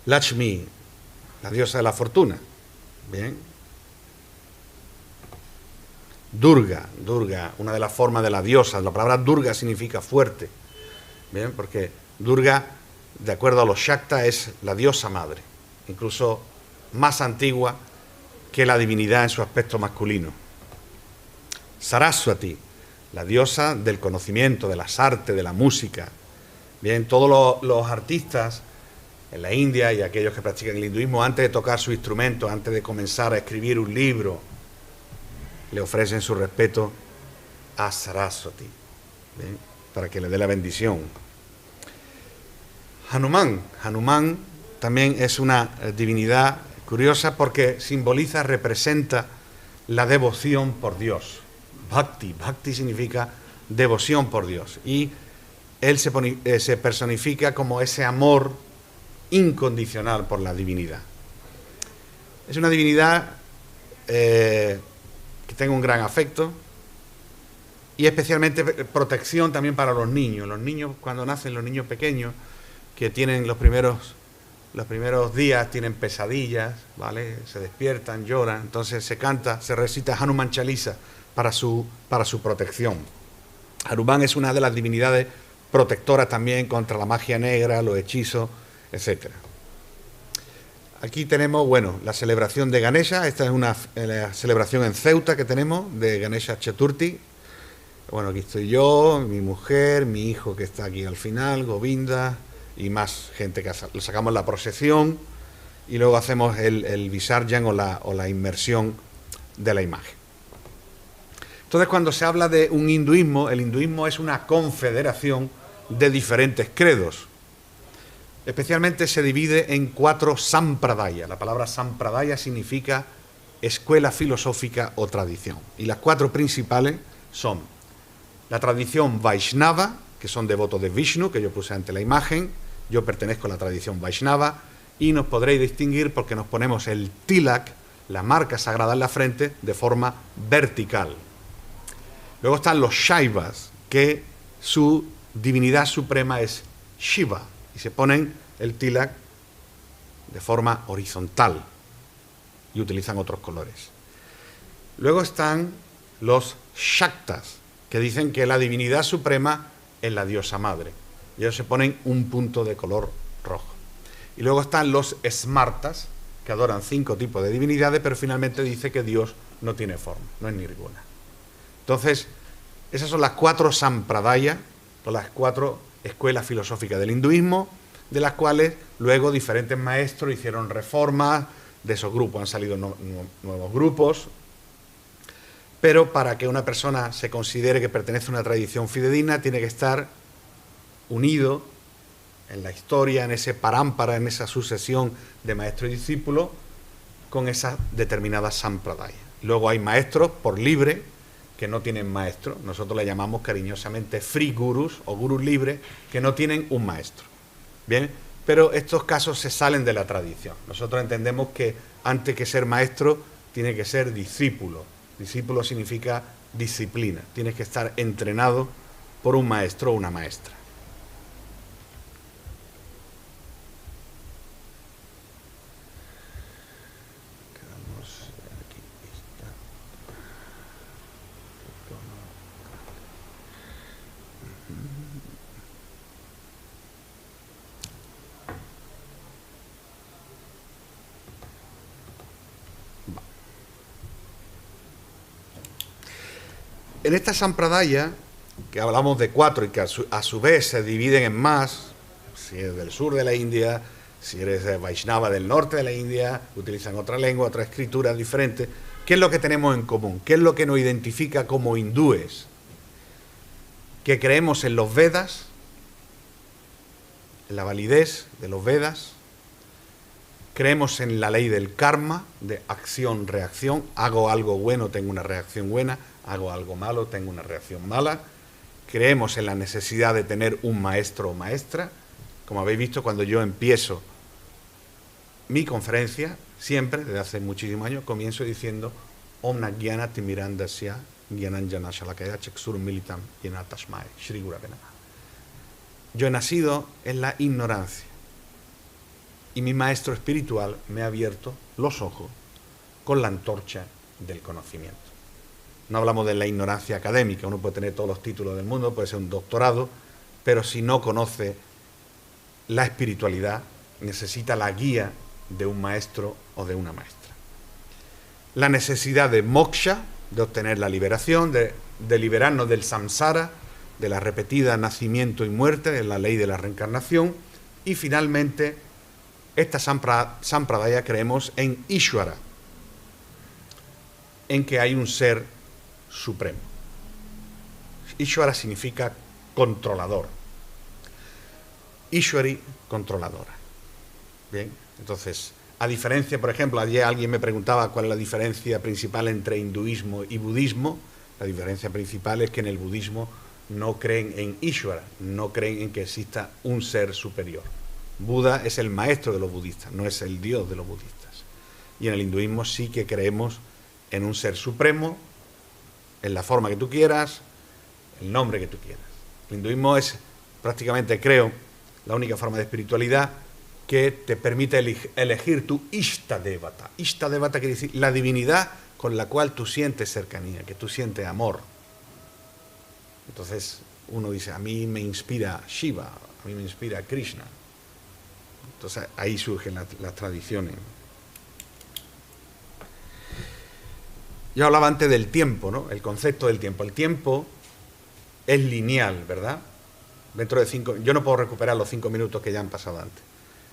Lakshmi, la diosa de la fortuna. Bien. Durga, una de las formas de la diosa. La palabra Durga significa fuerte. Bien, porque Durga, de acuerdo a los Shakta, es la diosa madre, incluso más antigua que la divinidad en su aspecto masculino. Saraswati, la diosa del conocimiento, de las artes, de la música. Bien, todos los artistas en la India y aquellos que practican el hinduismo, antes de tocar su instrumento, antes de comenzar a escribir un libro, le ofrecen su respeto a Saraswati, ¿bien?, para que le dé la bendición. Hanuman también es una divinidad curiosa porque simboliza, representa la devoción por Dios. Bhakti significa devoción por Dios, y él se personifica como ese amor incondicional por la divinidad. Es una divinidad que tenga un gran afecto y especialmente protección también para los niños. Los niños, cuando nacen, los niños pequeños que tienen los primeros días, tienen pesadillas, ¿vale? Se despiertan, lloran, entonces se canta, se recita Hanuman Chalisa para su protección. Hanuman es una de las divinidades protectoras también contra la magia negra, los hechizos, etc. Aquí tenemos, bueno, la celebración de Ganesha. Esta es una celebración en Ceuta que tenemos de Ganesha Chaturthi. Bueno, aquí estoy yo, mi mujer, mi hijo que está aquí al final, Govinda, y más gente que sacamos la procesión, y luego hacemos el Visarjan o la inmersión de la imagen. Entonces, cuando se habla de un hinduismo, el hinduismo es una confederación de diferentes credos. Especialmente se divide en 4 sampradaya. La palabra sampradaya significa escuela filosófica o tradición. Y las 4 principales son la tradición Vaishnava, que son devotos de Vishnu, que yo puse ante la imagen. Yo pertenezco a la tradición Vaishnava y nos podréis distinguir porque nos ponemos el tilak, la marca sagrada en la frente, de forma vertical. Luego están los Shaivas, que su divinidad suprema es Shiva, y se ponen el tilak de forma horizontal y utilizan otros colores. Luego están los Shaktas, que dicen que la divinidad suprema es la diosa madre, y ellos se ponen un punto de color rojo. Y luego están los Smartas, que adoran 5 tipos de divinidades, pero finalmente dice que Dios no tiene forma, no es ninguna. Entonces, esas son las 4 sampradaya, las 4 escuelas filosóficas del hinduismo, de las cuales luego diferentes maestros hicieron reformas. De esos grupos han salido nuevos grupos, pero para que una persona se considere que pertenece a una tradición fidedigna, tiene que estar unido en la historia, en ese parámpara, en esa sucesión de maestro y discípulo, con esas determinadas sampradaya. Luego hay maestros por libre, que no tienen maestro. Nosotros le llamamos cariñosamente free gurus o gurus libres, que no tienen un maestro. Bien, pero estos casos se salen de la tradición. Nosotros entendemos que antes que ser maestro, tiene que ser discípulo. Discípulo significa disciplina. Tienes que estar entrenado por un maestro o una maestra. En esta sampradaya, que hablamos de 4 y que a su vez se dividen en más, si eres del sur de la India, si eres de Vaishnava del norte de la India, utilizan otra lengua, otra escritura diferente. ¿Qué es lo que tenemos en común? ¿Qué es lo que nos identifica como hindúes? Que creemos en los Vedas, en la validez de los Vedas, creemos en la ley del karma, de acción-reacción. Hago algo bueno, tengo una reacción buena. Hago algo malo, tengo una reacción mala. Creemos en la necesidad de tener un maestro o maestra. Como habéis visto, cuando yo empiezo mi conferencia, siempre, desde hace muchísimos años, comienzo diciendo Om Nagyana Timirandasya Gyananjana Shalakaya Chaksurum Militam Yenatashmai Shri Gurave Namaha. Yo he nacido en la ignorancia y mi maestro espiritual me ha abierto los ojos con la antorcha del conocimiento. No hablamos de la ignorancia académica, uno puede tener todos los títulos del mundo, puede ser un doctorado, pero si no conoce la espiritualidad, necesita la guía de un maestro o de una maestra. La necesidad de moksha, de obtener la liberación, de liberarnos del samsara, de la repetida nacimiento y muerte, de la ley de la reencarnación, y finalmente, esta sampradaya creemos en Ishvara, en que hay un ser supremo. Ishvara significa controlador. Ishvari, controladora. Bien, entonces, a diferencia, por ejemplo, ayer alguien me preguntaba cuál es la diferencia principal entre hinduismo y budismo. La diferencia principal es que en el budismo no creen en Ishvara, no creen en que exista un ser superior. Buda es el maestro de los budistas, no es el Dios de los budistas. Y en el hinduismo sí que creemos en un ser supremo, en la forma que tú quieras, el nombre que tú quieras. El hinduismo es prácticamente, creo, la única forma de espiritualidad que te permite elegir tu Ishtadevata. Ishtadevata quiere decir la divinidad con la cual tú sientes cercanía, que tú sientes amor. Entonces uno dice, a mí me inspira Shiva, a mí me inspira Krishna. Entonces ahí surgen las tradiciones. Yo hablaba antes del tiempo, ¿no? El concepto del tiempo. El tiempo es lineal, ¿verdad? Dentro de 5, yo no puedo recuperar los 5 minutos que ya han pasado antes.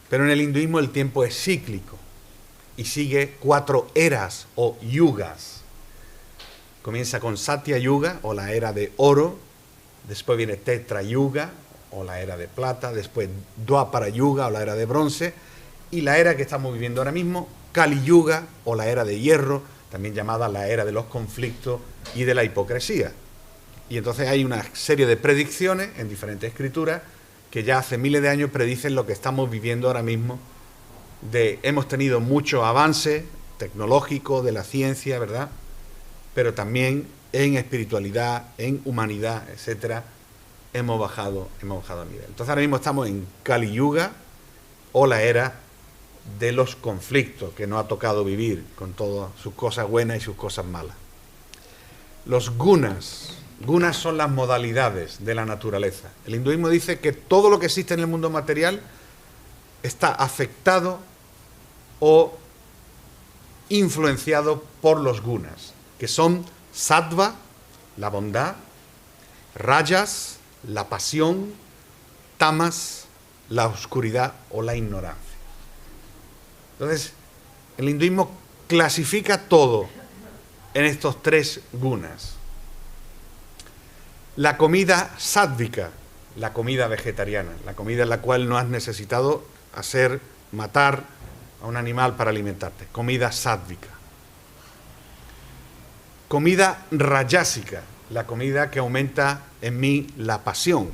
Pero en el hinduismo el tiempo es cíclico y sigue 4 eras o yugas. Comienza con Satya Yuga o la era de oro, después viene Tetra Yuga o la era de plata, después Dwapara Yuga o la era de bronce, y la era que estamos viviendo ahora mismo, Kali Yuga o la era de hierro, también llamada la era de los conflictos y de la hipocresía. Y entonces hay una serie de predicciones en diferentes escrituras que ya hace miles de años predicen lo que estamos viviendo ahora mismo. Hemos tenido mucho avance tecnológico de la ciencia, ¿verdad? Pero también en espiritualidad, en humanidad, etcétera, hemos bajado a nivel. Entonces ahora mismo estamos en Kali Yuga o la era de los conflictos que nos ha tocado vivir con todas sus cosas buenas y sus cosas malas. Los gunas. Gunas son las modalidades de la naturaleza. El hinduismo dice que todo lo que existe en el mundo material está afectado o influenciado por los gunas, que son sattva, la bondad, rajas, la pasión, tamas, la oscuridad o la ignorancia. Entonces, el hinduismo clasifica todo en estos 3 gunas. La comida sádvica, la comida vegetariana, la comida en la cual no has necesitado matar a un animal para alimentarte, comida sádvica. Comida rayásica, la comida que aumenta en mí la pasión.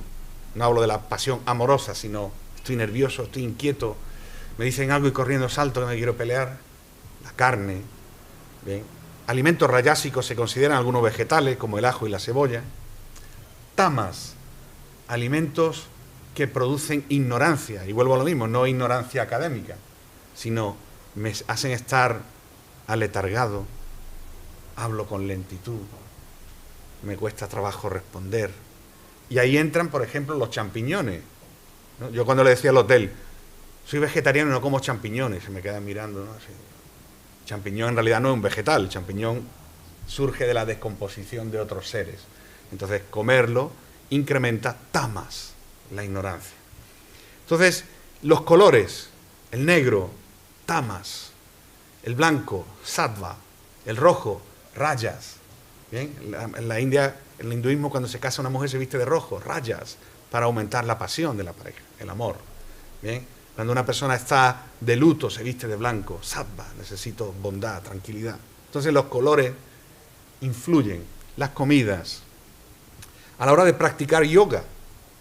No hablo de la pasión amorosa, sino estoy nervioso, estoy inquieto, me dicen algo y corriendo salto que me quiero pelear. La carne. Bien. Alimentos rayásicos se consideran algunos vegetales, como el ajo y la cebolla. Tamas, alimentos que producen ignorancia, y vuelvo a lo mismo, no ignorancia académica, sino me hacen estar aletargado, hablo con lentitud, me cuesta trabajo responder. Y ahí entran, por ejemplo, los champiñones, ¿no? Yo cuando le decía al hotel, soy vegetariano y no como champiñones, se me quedan mirando, ¿no? Así. Champiñón en realidad no es un vegetal, el champiñón surge de la descomposición de otros seres. Entonces, comerlo incrementa tamas, la ignorancia. Entonces, los colores, el negro, tamas, el blanco, sattva, el rojo, rajas. ¿Bien? En la India, en el hinduismo, cuando se casa una mujer se viste de rojo, rajas, para aumentar la pasión de la pareja, el amor. Bien, cuando una persona está de luto, se viste de blanco, sattva, necesito bondad, tranquilidad. Entonces los colores influyen, las comidas. A la hora de practicar yoga,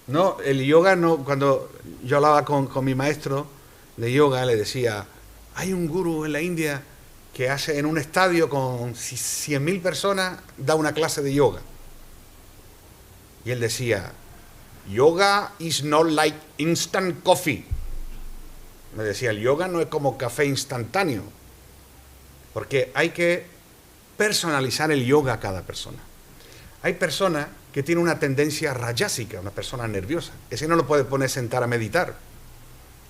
¿no? El yoga, no, cuando yo hablaba con mi maestro de yoga, le decía, hay un gurú en la India que hace en un estadio con 100.000 personas, da una clase de yoga. Y él decía, yoga is not like instant coffee. Me decía, el yoga no es como café instantáneo, porque hay que personalizar el yoga a cada persona. Hay personas que tienen una tendencia rayásica, una persona nerviosa. Ese no lo puede poner sentar a meditar.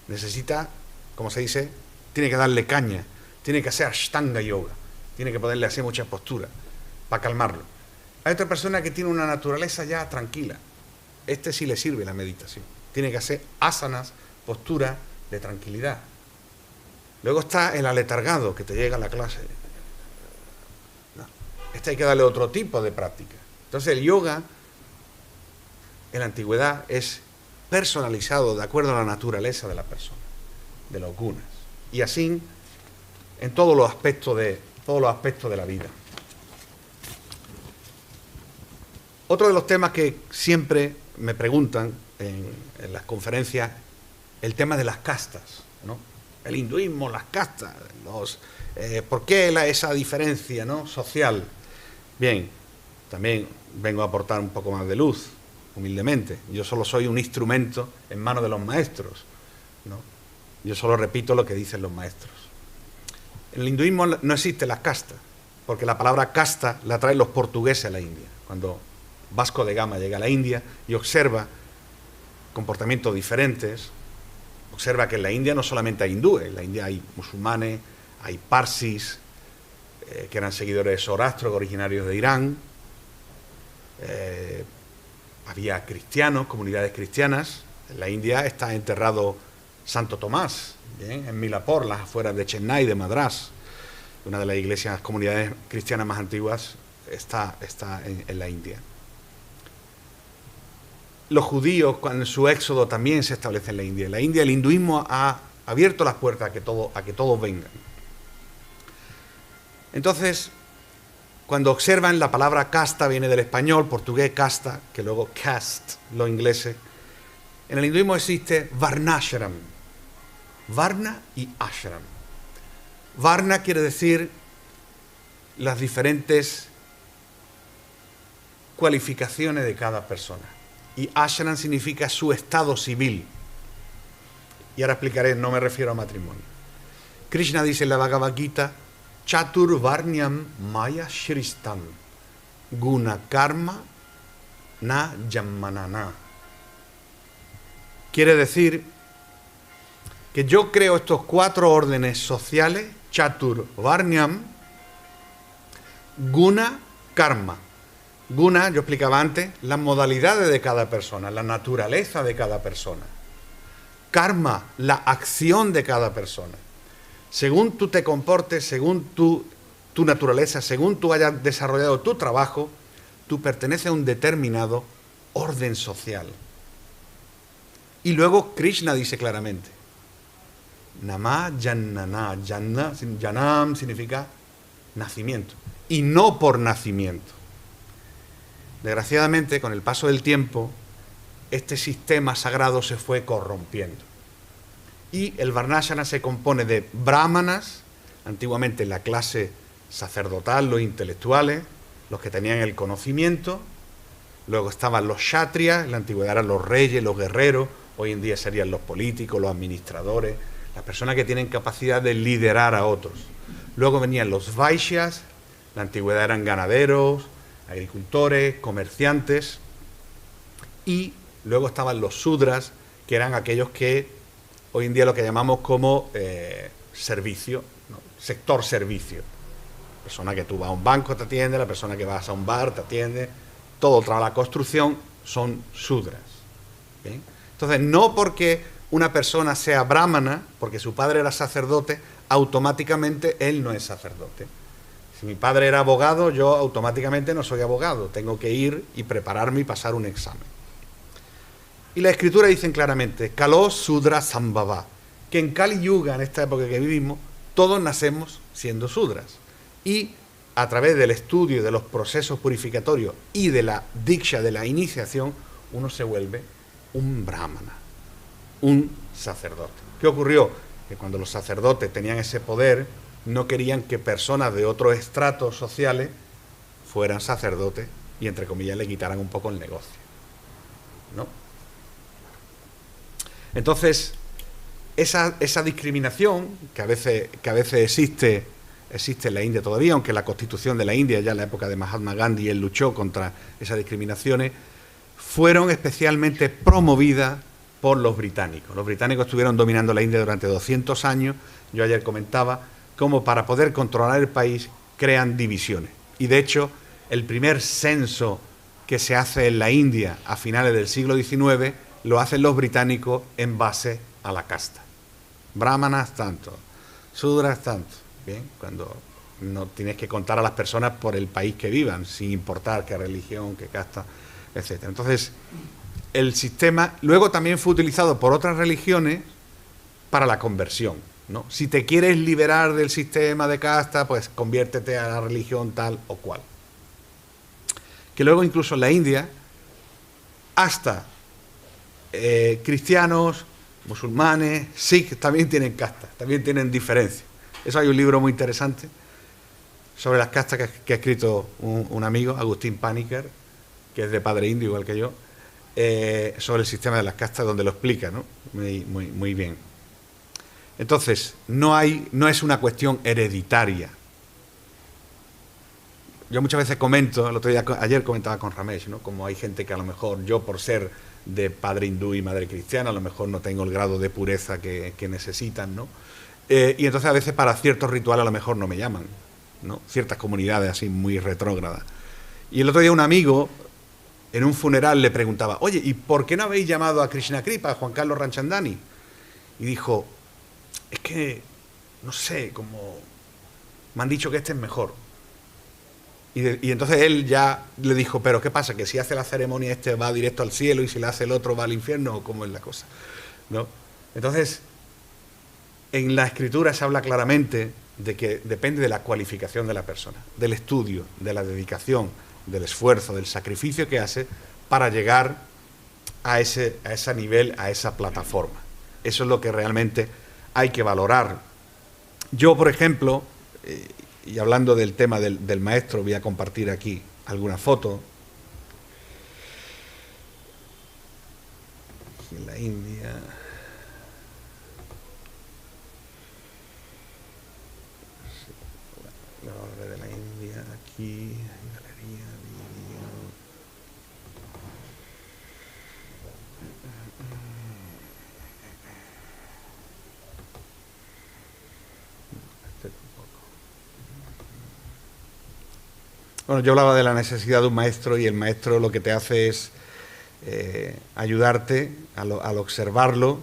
Necesita, como se dice, tiene que darle caña, tiene que hacer ashtanga yoga, tiene que ponerle así muchas posturas para calmarlo. Hay otra persona que tiene una naturaleza ya tranquila. Este sí le sirve la meditación. Tiene que hacer asanas, posturas de tranquilidad. Luego está el aletargado que te llega a la clase. No. Este hay que darle otro tipo de práctica. Entonces el yoga en la antigüedad es personalizado de acuerdo a la naturaleza de la persona, de los gunas. Y así en todos los aspectos de la vida. Otro de los temas que siempre me preguntan en las conferencias, el tema de las castas, ¿no? El hinduismo, las castas, ¿por qué esa diferencia, ¿no?, social? Bien, también vengo a aportar un poco más de luz, humildemente. Yo solo soy un instrumento en manos de los maestros, ¿no? Yo solo repito lo que dicen los maestros. En el hinduismo no existe la casta, porque la palabra casta la traen los portugueses a la India. Cuando Vasco de Gama llega a la India y observa comportamientos diferentes, observa que en la India no solamente hay hindúes, en la India hay musulmanes, hay parsis, que eran seguidores de Zoroastro, originarios de Irán, había cristianos, comunidades cristianas. En la India está enterrado Santo Tomás, ¿bien?, en Milapur, las afueras de Chennai, de Madrás, una de las iglesias, comunidades cristianas más antiguas, está en la India. Los judíos, en su éxodo, también se establecen en la India. En la India el hinduismo ha abierto las puertas a que todos vengan. Entonces, cuando observan, la palabra casta viene del español, portugués casta, que luego caste, los ingleses. En el hinduismo existe varnashram, varna y ashram. Varna quiere decir las diferentes cualificaciones de cada persona. Y ashram significa su estado civil. Y ahora explicaré, no me refiero a matrimonio. Krishna dice en la Bhagavad Gita, Chatur Varnyam Maya Shristam Guna Karma Na Jammanana. Quiere decir que yo creo estos 4 órdenes sociales, Chatur Varnyam, Guna, Karma. Guna, yo explicaba antes, las modalidades de cada persona, la naturaleza de cada persona. Karma, la acción de cada persona. Según tú te comportes, según tu naturaleza, según tú hayas desarrollado tu trabajo, tú perteneces a un determinado orden social. Y luego Krishna dice claramente, Nama Jannana, Jannam significa nacimiento, y no por nacimiento. Desgraciadamente, con el paso del tiempo, este sistema sagrado se fue corrompiendo. Y el Varnashana se compone de brahmanas, antiguamente la clase sacerdotal, los intelectuales, los que tenían el conocimiento. Luego estaban los kshatriyas, en la antigüedad eran los reyes, los guerreros, hoy en día serían los políticos, los administradores, las personas que tienen capacidad de liderar a otros. Luego venían los vaishyas, en la antigüedad eran ganaderos, agricultores, comerciantes, y luego estaban los sudras, que eran aquellos que hoy en día lo que llamamos como servicio, ¿no?, sector servicio. La persona que tú vas a un banco te atiende, la persona que vas a un bar te atiende, todo tras la construcción son sudras. ¿Bien? Entonces, no porque una persona sea brahmana, porque su padre era sacerdote, automáticamente él no es sacerdote. Si mi padre era abogado, yo automáticamente no soy abogado. Tengo que ir y prepararme y pasar un examen. Y las escrituras dicen claramente, Kalo Sudra Sambhava, que en Kali Yuga, en esta época que vivimos, todos nacemos siendo Sudras. Y a través del estudio de los procesos purificatorios y de la diksha, de la iniciación, uno se vuelve un brahmana, un sacerdote. ¿Qué ocurrió? Que cuando los sacerdotes tenían ese poder, no querían que personas de otros estratos sociales fueran sacerdotes y, entre comillas, le quitaran un poco el negocio, ¿no? Entonces, esa discriminación que a veces existe en la India todavía, aunque la Constitución de la India, ya en la época de Mahatma Gandhi, él luchó contra esas discriminaciones, fueron especialmente promovidas por los británicos. Los británicos estuvieron dominando la India durante 200 años. Yo ayer comentaba cómo para poder controlar el país crean divisiones. Y de hecho, el primer censo que se hace en la India a finales del siglo XIX lo hacen los británicos en base a la casta. Brahmanas tanto, Sudras tanto. Bien, cuando no tienes que contar a las personas por el país que vivan, sin importar qué religión, qué casta, etc. Entonces, el sistema luego también fue utilizado por otras religiones para la conversión, ¿no? Si te quieres liberar del sistema de casta, pues conviértete a la religión tal o cual. Que luego incluso en la India, hasta cristianos, musulmanes, sikhs también tienen castas, también tienen diferencias. Eso hay un libro muy interesante sobre las castas que ha escrito un amigo, Agustín Paniker, que es de padre indio igual que yo, sobre el sistema de las castas, donde lo explica, ¿no? Muy bien. Entonces, no es una cuestión hereditaria. Yo muchas veces comento, ayer comentaba con Ramesh, ¿no? Como hay gente que a lo mejor yo, por ser de padre hindú y madre cristiana, a lo mejor no tengo el grado de pureza que necesitan, ¿no? Y entonces a veces para ciertos rituales a lo mejor no me llaman, ¿no? Ciertas comunidades así muy retrógradas. Y el otro día un amigo en un funeral le preguntaba, oye, ¿y por qué no habéis llamado a Krishna Kripa, a Juan Carlos Ranchandani? Y dijo, es que, no sé, como me han dicho que este es mejor. Y entonces él ya le dijo, pero ¿qué pasa? ¿Que si hace la ceremonia este va directo al cielo y si la hace el otro va al infierno? ¿O cómo es la cosa? ¿No? Entonces, en la escritura se habla claramente de que depende de la cualificación de la persona, del estudio, de la dedicación, del esfuerzo, del sacrificio que hace para llegar a ese nivel, a esa plataforma. Eso es lo que realmente hay que valorar. Yo, por ejemplo, y hablando del tema del maestro, voy a compartir aquí alguna foto. En la India. La orden de la India, aquí, galería, vídeo. Bueno, yo hablaba de la necesidad de un maestro y el maestro lo que te hace es ayudarte al observarlo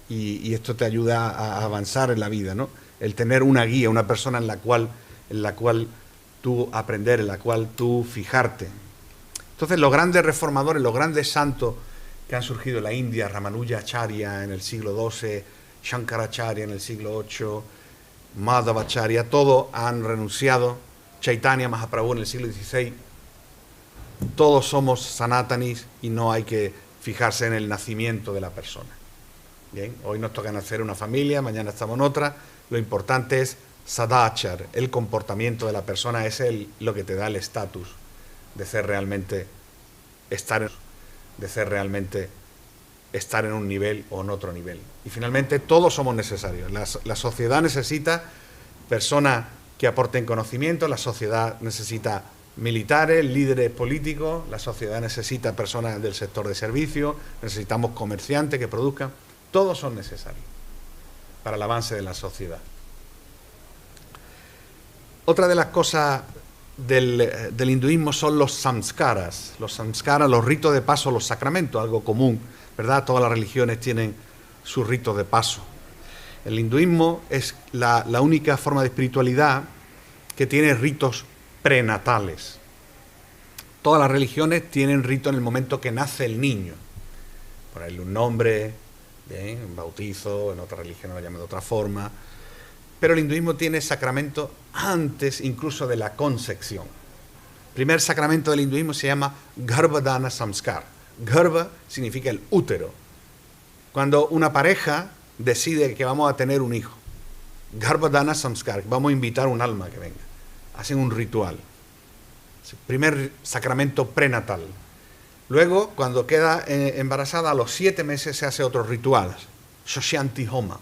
y esto te ayuda a avanzar en la vida, ¿no? El tener una guía, una persona en la cual tú aprender, en la cual tú fijarte. Entonces, los grandes reformadores, los grandes santos que han surgido en la India, Ramanuja Acharya en el siglo XII, Shankaracharya en el siglo VIII, Madhavacharya, todos han renunciado, Chaitanya Mahaprabhu en el siglo XVI, todos somos sanatanis y no hay que fijarse en el nacimiento de la persona. Bien, hoy nos toca nacer una familia, mañana estamos en otra. Lo importante es sadachar, el comportamiento de la persona es lo que te da el estatus de ser realmente estar en un nivel o en otro nivel. Y finalmente todos somos necesarios. La sociedad necesita personas que aporten conocimiento, la sociedad necesita militares, líderes políticos, la sociedad necesita personas del sector de servicios, necesitamos comerciantes que produzcan. Todos son necesarios para el avance de la sociedad. Otra de las cosas del hinduismo son los samskaras. Los samskaras, los ritos de paso, los sacramentos, algo común, ¿verdad? Todas las religiones tienen sus ritos de paso. El hinduismo es la única forma de espiritualidad que tiene ritos prenatales. Todas las religiones tienen rito en el momento que nace el niño. ponerle un nombre, bien, un bautizo, en otra religión lo llaman de otra forma. Pero el hinduismo tiene sacramento antes incluso de la concepción. El primer sacramento del hinduismo se llama Garbhadana Samskar. Garbha significa el útero. Cuando una pareja decide que vamos a tener un hijo, Garbhadana Samskar, vamos a invitar un alma que venga. Hacen un ritual. Es el primer sacramento prenatal. Luego, cuando queda embarazada, a los 7 meses se hace otro ritual, Shoshanti Homa.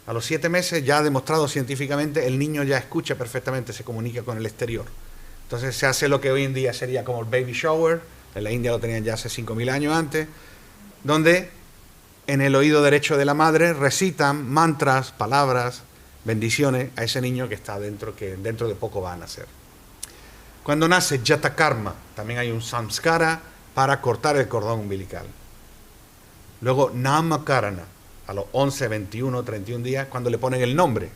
A los 7 meses, ya demostrado científicamente, el niño ya escucha perfectamente, se comunica con el exterior. Entonces se hace lo que hoy en día sería como el baby shower, en la India lo tenían ya hace 5.000 años antes, donde en el oído derecho de la madre recitan mantras, palabras, bendiciones a ese niño que está dentro, que dentro de poco va a nacer. Cuando nace Jatakarma, también hay un samskara para cortar el cordón umbilical. Luego Namakarana, a los 11, 21, 31 días, cuando le ponen el nombre.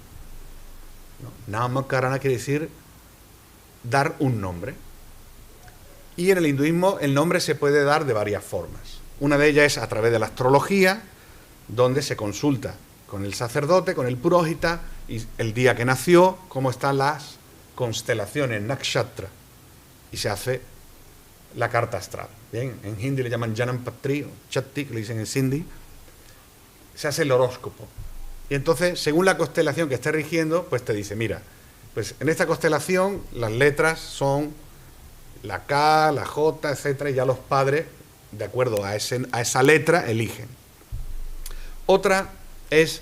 Namakarana quiere decir dar un nombre. Y en el hinduismo el nombre se puede dar de varias formas. Una de ellas es a través de la astrología, donde se consulta con el sacerdote, con el puróhita, y el día que nació, cómo están las constelaciones, nakshatra, y se hace la carta astral. Bien, en hindi le llaman Janam Patri, o Chatti, que le dicen en sindhi, se hace el horóscopo. Y entonces, según la constelación que esté rigiendo, pues te dice, mira, pues en esta constelación las letras son la K, la J, etcétera, y ya los padres, de acuerdo a esa letra, eligen. Otra es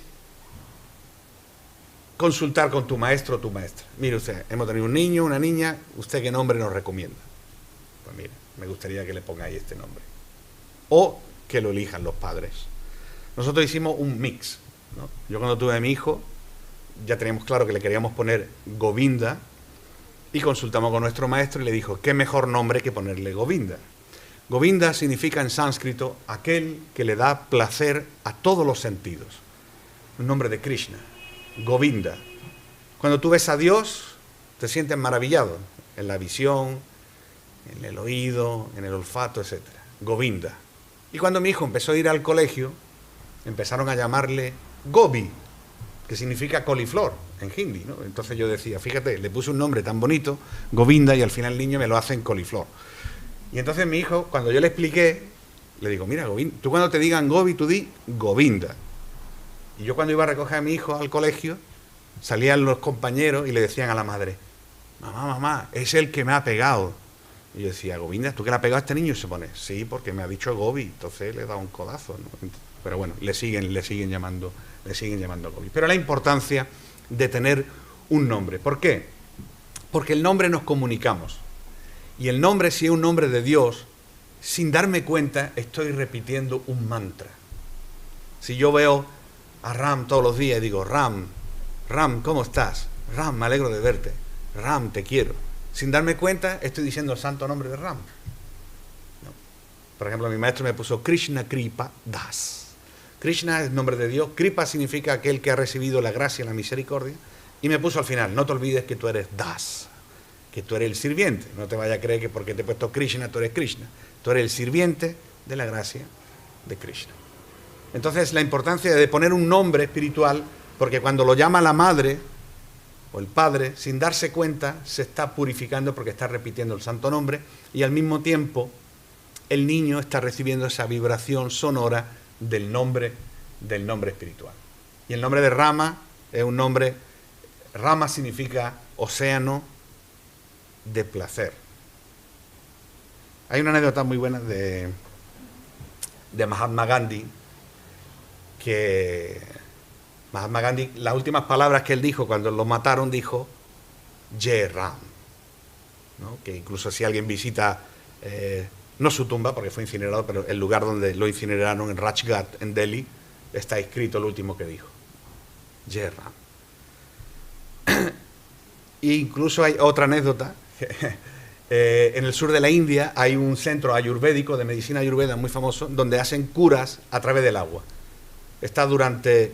consultar con tu maestro o tu maestra. Mire usted, hemos tenido un niño, una niña, ¿usted qué nombre nos recomienda? Pues mire, me gustaría que le pongáis este nombre. O que lo elijan los padres. Nosotros hicimos un mix, ¿no? Yo cuando tuve a mi hijo, ya teníamos claro que le queríamos poner Govinda, y consultamos con nuestro maestro y le dijo, ¿qué mejor nombre que ponerle Govinda? Govinda significa en sánscrito aquel que le da placer a todos los sentidos. Un nombre de Krishna. Govinda. Cuando tú ves a Dios, te sientes maravillado en la visión, en el oído, en el olfato, etc. Govinda. Y cuando mi hijo empezó a ir al colegio, empezaron a llamarle Gobi, que significa coliflor en hindi, ¿no? Entonces yo decía, fíjate, le puse un nombre tan bonito, Govinda, y al final el niño me lo hace en coliflor. Y entonces mi hijo, cuando yo le expliqué, le digo, mira, Govinda, tú cuando te digan Gobi, tú di Govinda. Y yo cuando iba a recoger a mi hijo al colegio, salían los compañeros y le decían a la madre, mamá, es el que me ha pegado. Y yo decía, Govinda, ¿tú que le has pegado a este niño? Y se pone, sí, porque me ha dicho Gobi, entonces le he dado un codazo, ¿no? Pero bueno, le siguen llamando Gobi. Pero la importancia de tener un nombre. ¿Por qué? Porque el nombre nos comunicamos. Y el nombre, si es un nombre de Dios, sin darme cuenta, estoy repitiendo un mantra. Si yo veo a Ram todos los días y digo, Ram, ¿cómo estás? Ram, me alegro de verte. Ram, te quiero. Sin darme cuenta, estoy diciendo el santo nombre de Ram. ¿No? Por ejemplo, mi maestro me puso Krishna Kripa Das. Krishna es el nombre de Dios. Kripa significa aquel que ha recibido la gracia y la misericordia. Y me puso al final, no te olvides que tú eres Das, que tú eres el sirviente. No te vayas a creer que porque te he puesto Krishna, tú eres Krishna. Tú eres el sirviente de la gracia de Krishna. Entonces, la importancia de poner un nombre espiritual, porque cuando lo llama la madre o el padre, sin darse cuenta, se está purificando porque está repitiendo el santo nombre y al mismo tiempo el niño está recibiendo esa vibración sonora del nombre espiritual. Y el nombre de Rama es un nombre, Rama significa océano de placer. Hay una anécdota muy buena de Mahatma Gandhi, que Mahatma Gandhi, las últimas palabras que él dijo cuando lo mataron, dijo Jai Ram, ¿no? Que incluso si alguien visita, no su tumba porque fue incinerado, pero el lugar donde lo incineraron en Rajghat, en Delhi, está escrito lo último que dijo, Jai Ram. E incluso hay otra anécdota, en el sur de la India hay un centro ayurvédico de medicina ayurveda muy famoso, donde hacen curas a través del agua. Está durante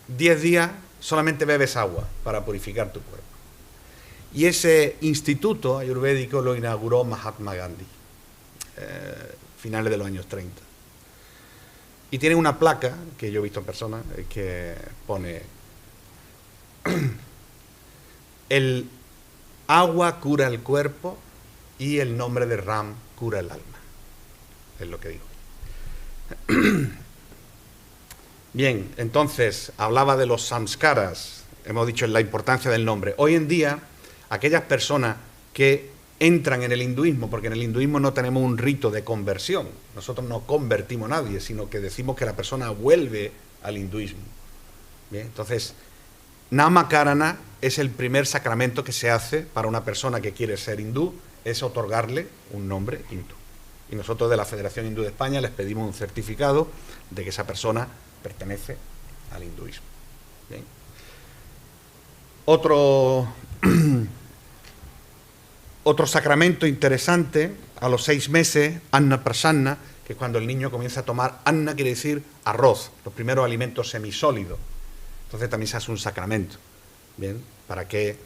10 días, solamente bebes agua para purificar tu cuerpo. Y ese instituto ayurvédico lo inauguró Mahatma Gandhi, finales de los años 30. Y tienen una placa, que yo he visto en persona, que pone: el agua cura el cuerpo y el nombre de Ram cura el alma. Es lo que digo. Bien, entonces, hablaba de los samskaras, hemos dicho la importancia del nombre. Hoy en día, aquellas personas que entran en el hinduismo, porque en el hinduismo no tenemos un rito de conversión, nosotros no convertimos a nadie, sino que decimos que la persona vuelve al hinduismo. Bien, entonces, Namakarana es el primer sacramento que se hace para una persona que quiere ser hindú, es otorgarle un nombre hindú. Y nosotros de la Federación Hindú de España les pedimos un certificado de que esa persona pertenece al hinduismo. Bien. Otro sacramento interesante, a los 6 meses, Anna Prasanna, que es cuando el niño comienza a tomar, Anna quiere decir arroz, los primeros alimentos semisólidos. Entonces también se hace un sacramento, ¿bien? Para que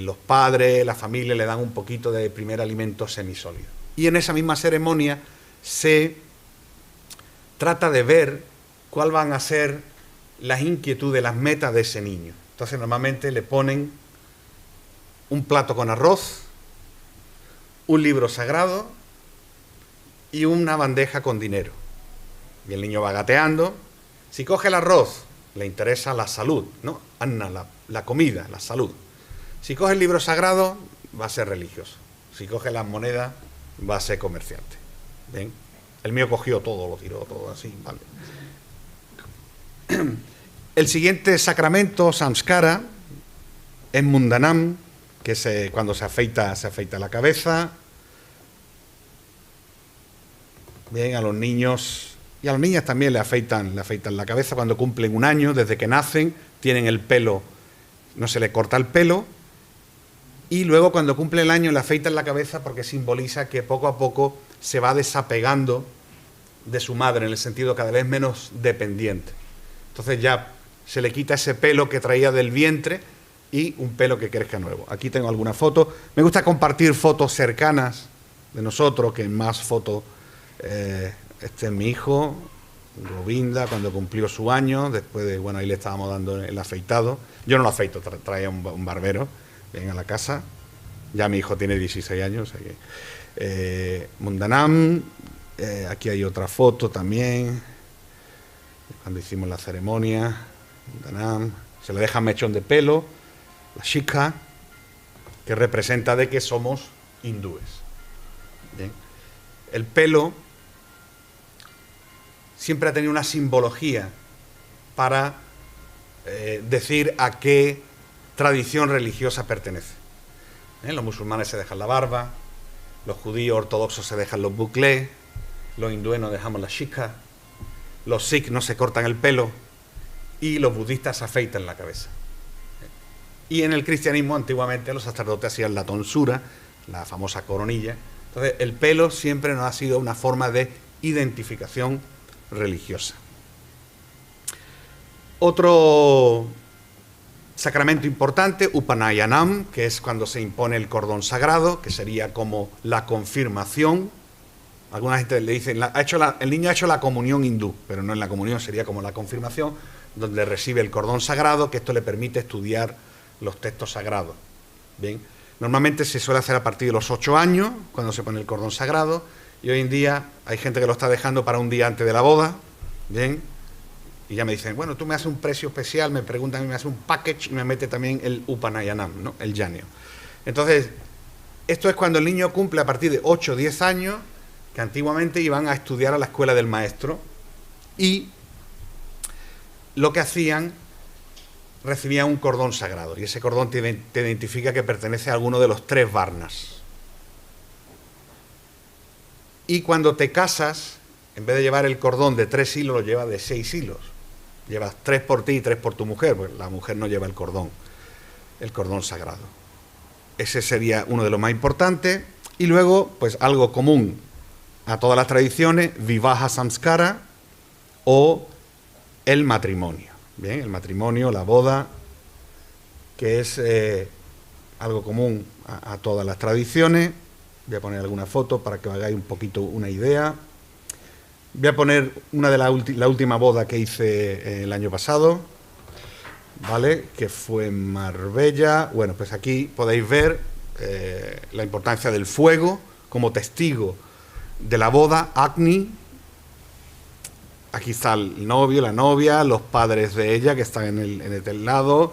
los padres, la familia le dan un poquito de primer alimento semisólido. Y en esa misma ceremonia se trata de ver cuáles van a ser las inquietudes, las metas de ese niño. Entonces normalmente le ponen un plato con arroz, un libro sagrado y una bandeja con dinero. Y el niño va gateando. Si coge el arroz, le interesa la salud, ¿no? Anna, la comida, la salud. Si coge el libro sagrado, va a ser religioso. Si coge las monedas, va a ser comerciante. ¿Bien? El mío cogió todo, lo tiró todo así, ¿vale? El siguiente sacramento, samskara, es mundanam, que es cuando se afeita la cabeza. Bien, a los niños y a las niñas también le afeitan la cabeza cuando cumplen 1 año, desde que nacen, tienen el pelo, no se le corta el pelo, y luego cuando cumple el año le afeitan la cabeza porque simboliza que poco a poco se va desapegando de su madre, en el sentido cada vez menos dependiente. Entonces ya se le quita ese pelo que traía del vientre y un pelo que crezca nuevo. Aquí tengo alguna foto. Me gusta compartir fotos cercanas de nosotros, que más fotos. Este es mi hijo, Govinda, cuando cumplió su año, después de, bueno, ahí le estábamos dando el afeitado. Yo no lo afeito, traía un barbero, ven a la casa. Ya mi hijo tiene 16 años. O sea que, Mundanam, aquí hay otra foto también, cuando hicimos la ceremonia. Mundanam, se le deja mechón de pelo, la shikha, que representa de que somos hindúes. Bien. El pelo siempre ha tenido una simbología para decir a qué tradición religiosa pertenece. Los musulmanes se dejan la barba, los judíos ortodoxos se dejan los buclés, los hindúes nos dejamos la shikha, los sikhs no se cortan el pelo y los budistas se afeitan la cabeza. Y en el cristianismo antiguamente los sacerdotes hacían la tonsura, la famosa coronilla. Entonces el pelo siempre nos ha sido una forma de identificación religiosa. Otro sacramento importante, Upanayanam, que es cuando se impone el cordón sagrado, que sería como la confirmación. Alguna gente le dice, el niño ha hecho la comunión hindú, pero no en la comunión, sería como la confirmación, donde recibe el cordón sagrado, que esto le permite estudiar los textos sagrados. Bien, normalmente se suele hacer a partir de los 8 años, cuando se pone el cordón sagrado, y hoy en día hay gente que lo está dejando para un día antes de la boda. Bien, y ya me dicen, bueno, tú me haces un precio especial, me preguntan, me hace un package y me mete también el Upanayanam, ¿no? El yanio. Entonces, esto es cuando el niño cumple a partir de 8 o 10 años, que antiguamente iban a estudiar a la escuela del maestro, y lo que hacían, recibían un cordón sagrado, y ese cordón te identifica que pertenece a alguno de los 3 varnas. Y cuando te casas, en vez de llevar el cordón de 3 hilos, lo llevas de 6 hilos. Llevas 3 por ti y 3 por tu mujer, porque la mujer no lleva el cordón sagrado. Ese sería uno de los más importantes. Y luego, pues algo común a todas las tradiciones, Vivaha Samskara o el matrimonio. Bien, el matrimonio, la boda, que es algo común a todas las tradiciones. Voy a poner alguna foto para que os hagáis un poquito una idea. Voy a poner una de la última boda que hice el año pasado, ¿vale? Que fue en Marbella. Bueno, pues aquí podéis ver la importancia del fuego como testigo de la boda. Agni. Aquí está el novio, la novia, los padres de ella que están en el lado,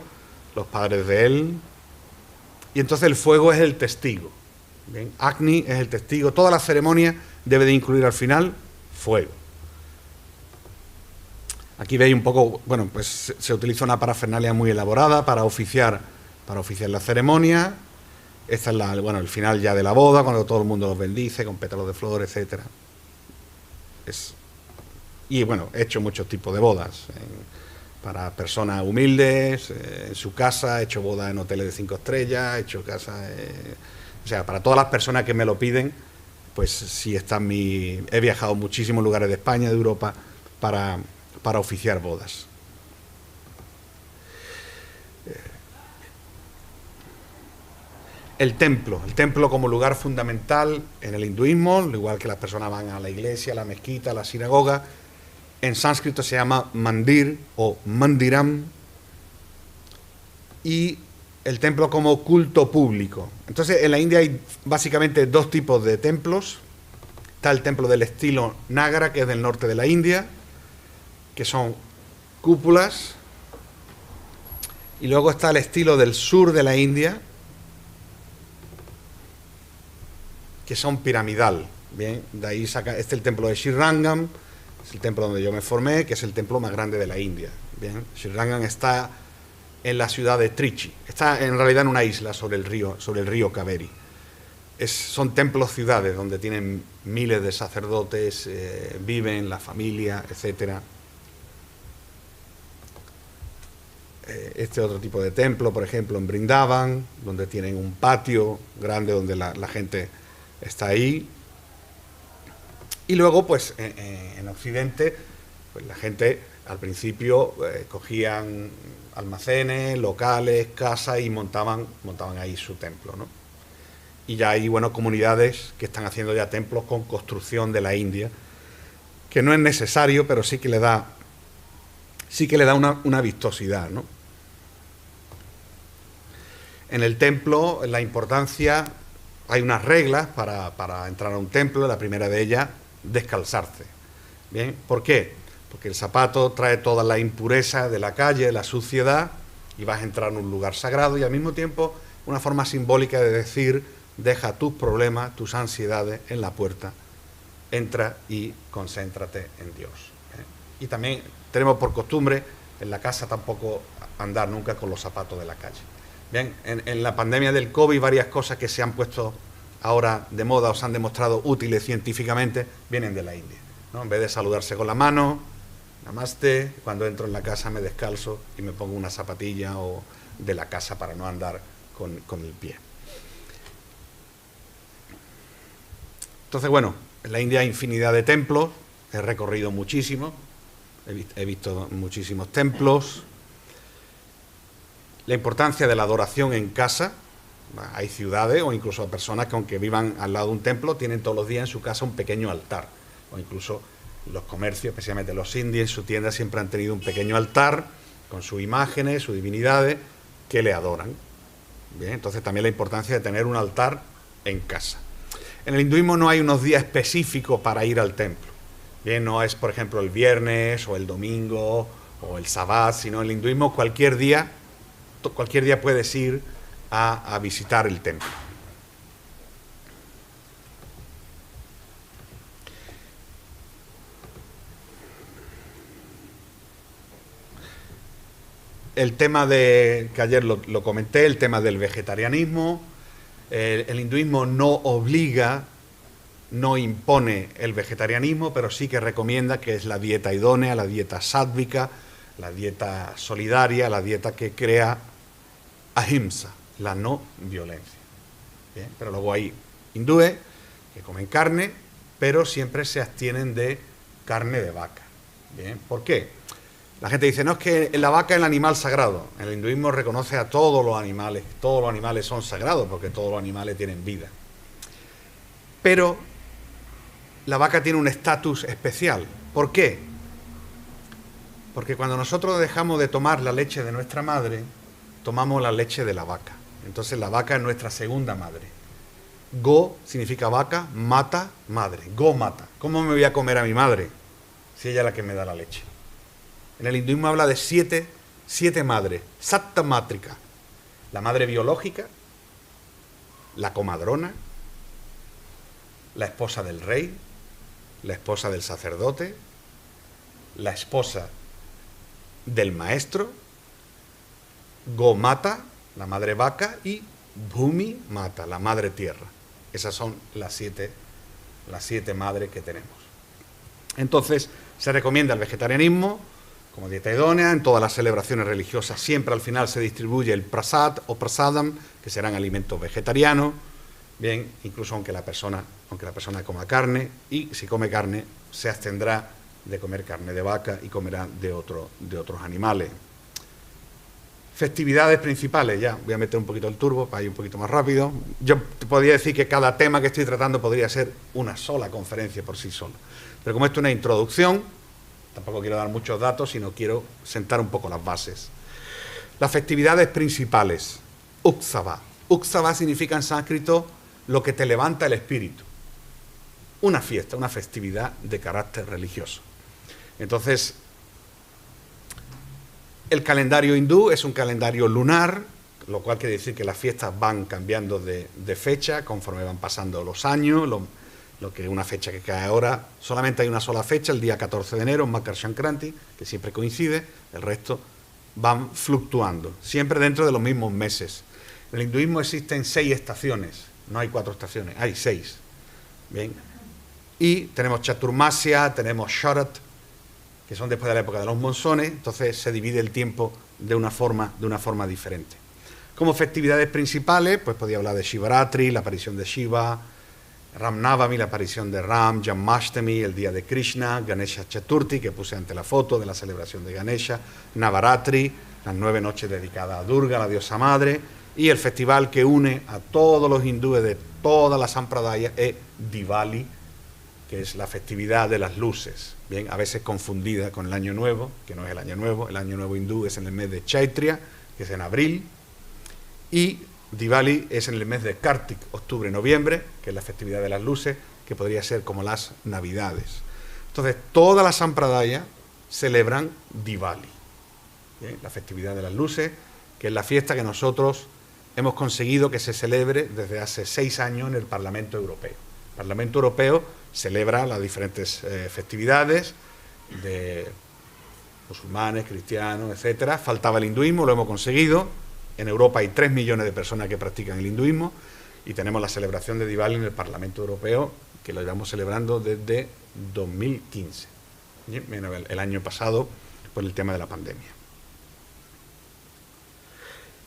los padres de él. Y entonces el fuego es el testigo. ¿Bien? Agni es el testigo. Toda la ceremonia debe de incluir al final fuego. Aquí veis un poco, bueno, pues se utiliza una parafernalia muy elaborada para oficiar la ceremonia. Esta es el final ya de la boda, cuando todo el mundo los bendice con pétalos de flor, etcétera. Y bueno, he hecho muchos tipos de bodas para personas humildes, en su casa, he hecho bodas en hoteles de 5 estrellas, he hecho casas, o sea, para todas las personas que me lo piden, pues sí está he viajado a muchísimos lugares de España, de Europa, para oficiar bodas. El templo como lugar fundamental en el hinduismo, al igual que las personas van a la iglesia, a la mezquita, a la sinagoga. En sánscrito se llama mandir o mandiram, y el templo como culto público. Entonces, en la India hay básicamente dos tipos de templos. Está el templo del estilo Nagara, que es del norte de la India, que son cúpulas, y luego está el estilo del sur de la India, que son piramidal. Bien, de ahí saca el templo de Sri Rangam. Es el templo donde yo me formé, que es el templo más grande de la India. Bien, Sri Rangam está en la ciudad de Trichy. Está en realidad en una isla sobre el río Kaveri. Son templos ciudades donde tienen miles de sacerdotes, viven la familia, etcétera. Este otro tipo de templo, por ejemplo, en Brindavan, donde tienen un patio grande donde la gente está ahí. Y luego, pues, en Occidente, pues la gente al principio cogían almacenes, locales, casas y montaban ahí su templo, ¿no? Y ya hay, bueno, comunidades que están haciendo ya templos con construcción de la India, que no es necesario, pero sí que le da una vistosidad, ¿no? En el templo, la importancia, hay unas reglas para entrar a un templo. La primera de ellas, descalzarse. ¿Bien? ¿Por qué? Porque el zapato trae toda la impureza de la calle, la suciedad, y vas a entrar en un lugar sagrado, y al mismo tiempo una forma simbólica de decir: deja tus problemas, tus ansiedades en la puerta, entra y concéntrate en Dios. Y también tenemos por costumbre en la casa tampoco andar nunca con los zapatos de la calle. Bien, en la pandemia del COVID, varias cosas que se han puesto ahora de moda o se han demostrado útiles científicamente vienen de la India, ¿no? En vez de saludarse con la mano, namaste, cuando entro en la casa me descalzo y me pongo una zapatilla o de la casa para no andar con el pie. Entonces, bueno, en la India hay infinidad de templos, he recorrido muchísimo, he visto muchísimos templos. La importancia de la adoración en casa. Hay ciudades o incluso personas que, aunque vivan al lado de un templo, tienen todos los días en su casa un pequeño altar. O incluso los comercios, especialmente los indios, en su tienda siempre han tenido un pequeño altar con sus imágenes, sus divinidades, que le adoran. Bien, entonces también la importancia de tener un altar en casa. En el hinduismo no hay unos días específicos para ir al templo. Bien, no es, por ejemplo, el viernes o el domingo o el sabbat, sino en el hinduismo cualquier día puedes ir a visitar el templo. El tema que ayer lo comenté, el tema del vegetarianismo. El hinduismo no obliga, no impone el vegetarianismo, pero sí que recomienda que es la dieta idónea, la dieta sádvica, la dieta solidaria, la dieta que crea ahimsa, la no violencia. Bien, pero luego hay hindúes que comen carne, pero siempre se abstienen de carne de vaca. Bien, ¿por qué? La gente dice, no, es que la vaca es el animal sagrado. El hinduismo reconoce a todos los animales son sagrados porque todos los animales tienen vida. Pero la vaca tiene un estatus especial. ¿Por qué? Porque cuando nosotros dejamos de tomar la leche de nuestra madre, tomamos la leche de la vaca. Entonces la vaca es nuestra segunda madre. Go significa vaca, mata, madre. Go mata. ¿Cómo me voy a comer a mi madre si ella es la que me da la leche? En el hinduismo habla de siete madres. Satta mátrica. La madre biológica, la comadrona, la esposa del rey, la esposa del sacerdote, la esposa del maestro, Gomata, la madre vaca, y Bhumi Mata, la madre tierra. Esas son las siete madres que tenemos. Entonces, se recomienda el vegetarianismo como dieta idónea en todas las celebraciones religiosas. Siempre al final se distribuye el prasad o prasadam, que serán alimentos vegetarianos, bien, incluso aunque la persona coma carne, y si come carne se abstendrá de comer carne de vaca y comerá de otros animales. Festividades principales, ya voy a meter un poquito el turbo para ir un poquito más rápido. Yo podría decir que cada tema que estoy tratando podría ser una sola conferencia por sí sola, pero como esto es una introducción, tampoco quiero dar muchos datos, sino quiero sentar un poco las bases. Las festividades principales, Utsava. Utsava significa en sánscrito lo que te levanta el espíritu. Una fiesta, una festividad de carácter religioso. Entonces, el calendario hindú es un calendario lunar, lo cual quiere decir que las fiestas van cambiando de fecha conforme van pasando los años. Lo que es una fecha que cae ahora, solamente hay una sola fecha, el día 14 de enero, Makar Sankranti, que siempre coincide, el resto van fluctuando, siempre dentro de los mismos meses. En el hinduismo existen 6 estaciones, no hay 4 estaciones, hay 6. Bien. Y tenemos Chaturmasya, tenemos Sharat, que son después de la época de los monzones, entonces se divide el tiempo de una forma diferente. Como festividades principales, pues podía hablar de Shivaratri, la aparición de Shiva, Ram Navami, la aparición de Ram, Janmashtami, el día de Krishna, Ganesha Chaturthi, que puse ante la foto de la celebración de Ganesha, Navaratri, las 9 noches dedicadas a Durga, la diosa madre, y el festival que une a todos los hindúes de todas las sampradayas es Diwali, que es la festividad de las luces, bien, a veces confundida con el Año Nuevo, que no es el Año Nuevo hindú es en el mes de Chaitria, que es en abril, y Diwali es en el mes de Kartik, octubre-noviembre, que es la festividad de las luces, que podría ser como las Navidades. Entonces, todas las sampradayas celebran Diwali, ¿bien? La festividad de las luces, que es la fiesta que nosotros hemos conseguido que se celebre desde hace 6 años en el Parlamento Europeo. El Parlamento Europeo celebra las diferentes festividades de musulmanes, cristianos, etcétera. Faltaba el hinduismo, lo hemos conseguido. En Europa hay 3 millones de personas que practican el hinduismo y tenemos la celebración de Diwali en el Parlamento Europeo, que lo llevamos celebrando desde 2015, el año pasado, por el tema de la pandemia.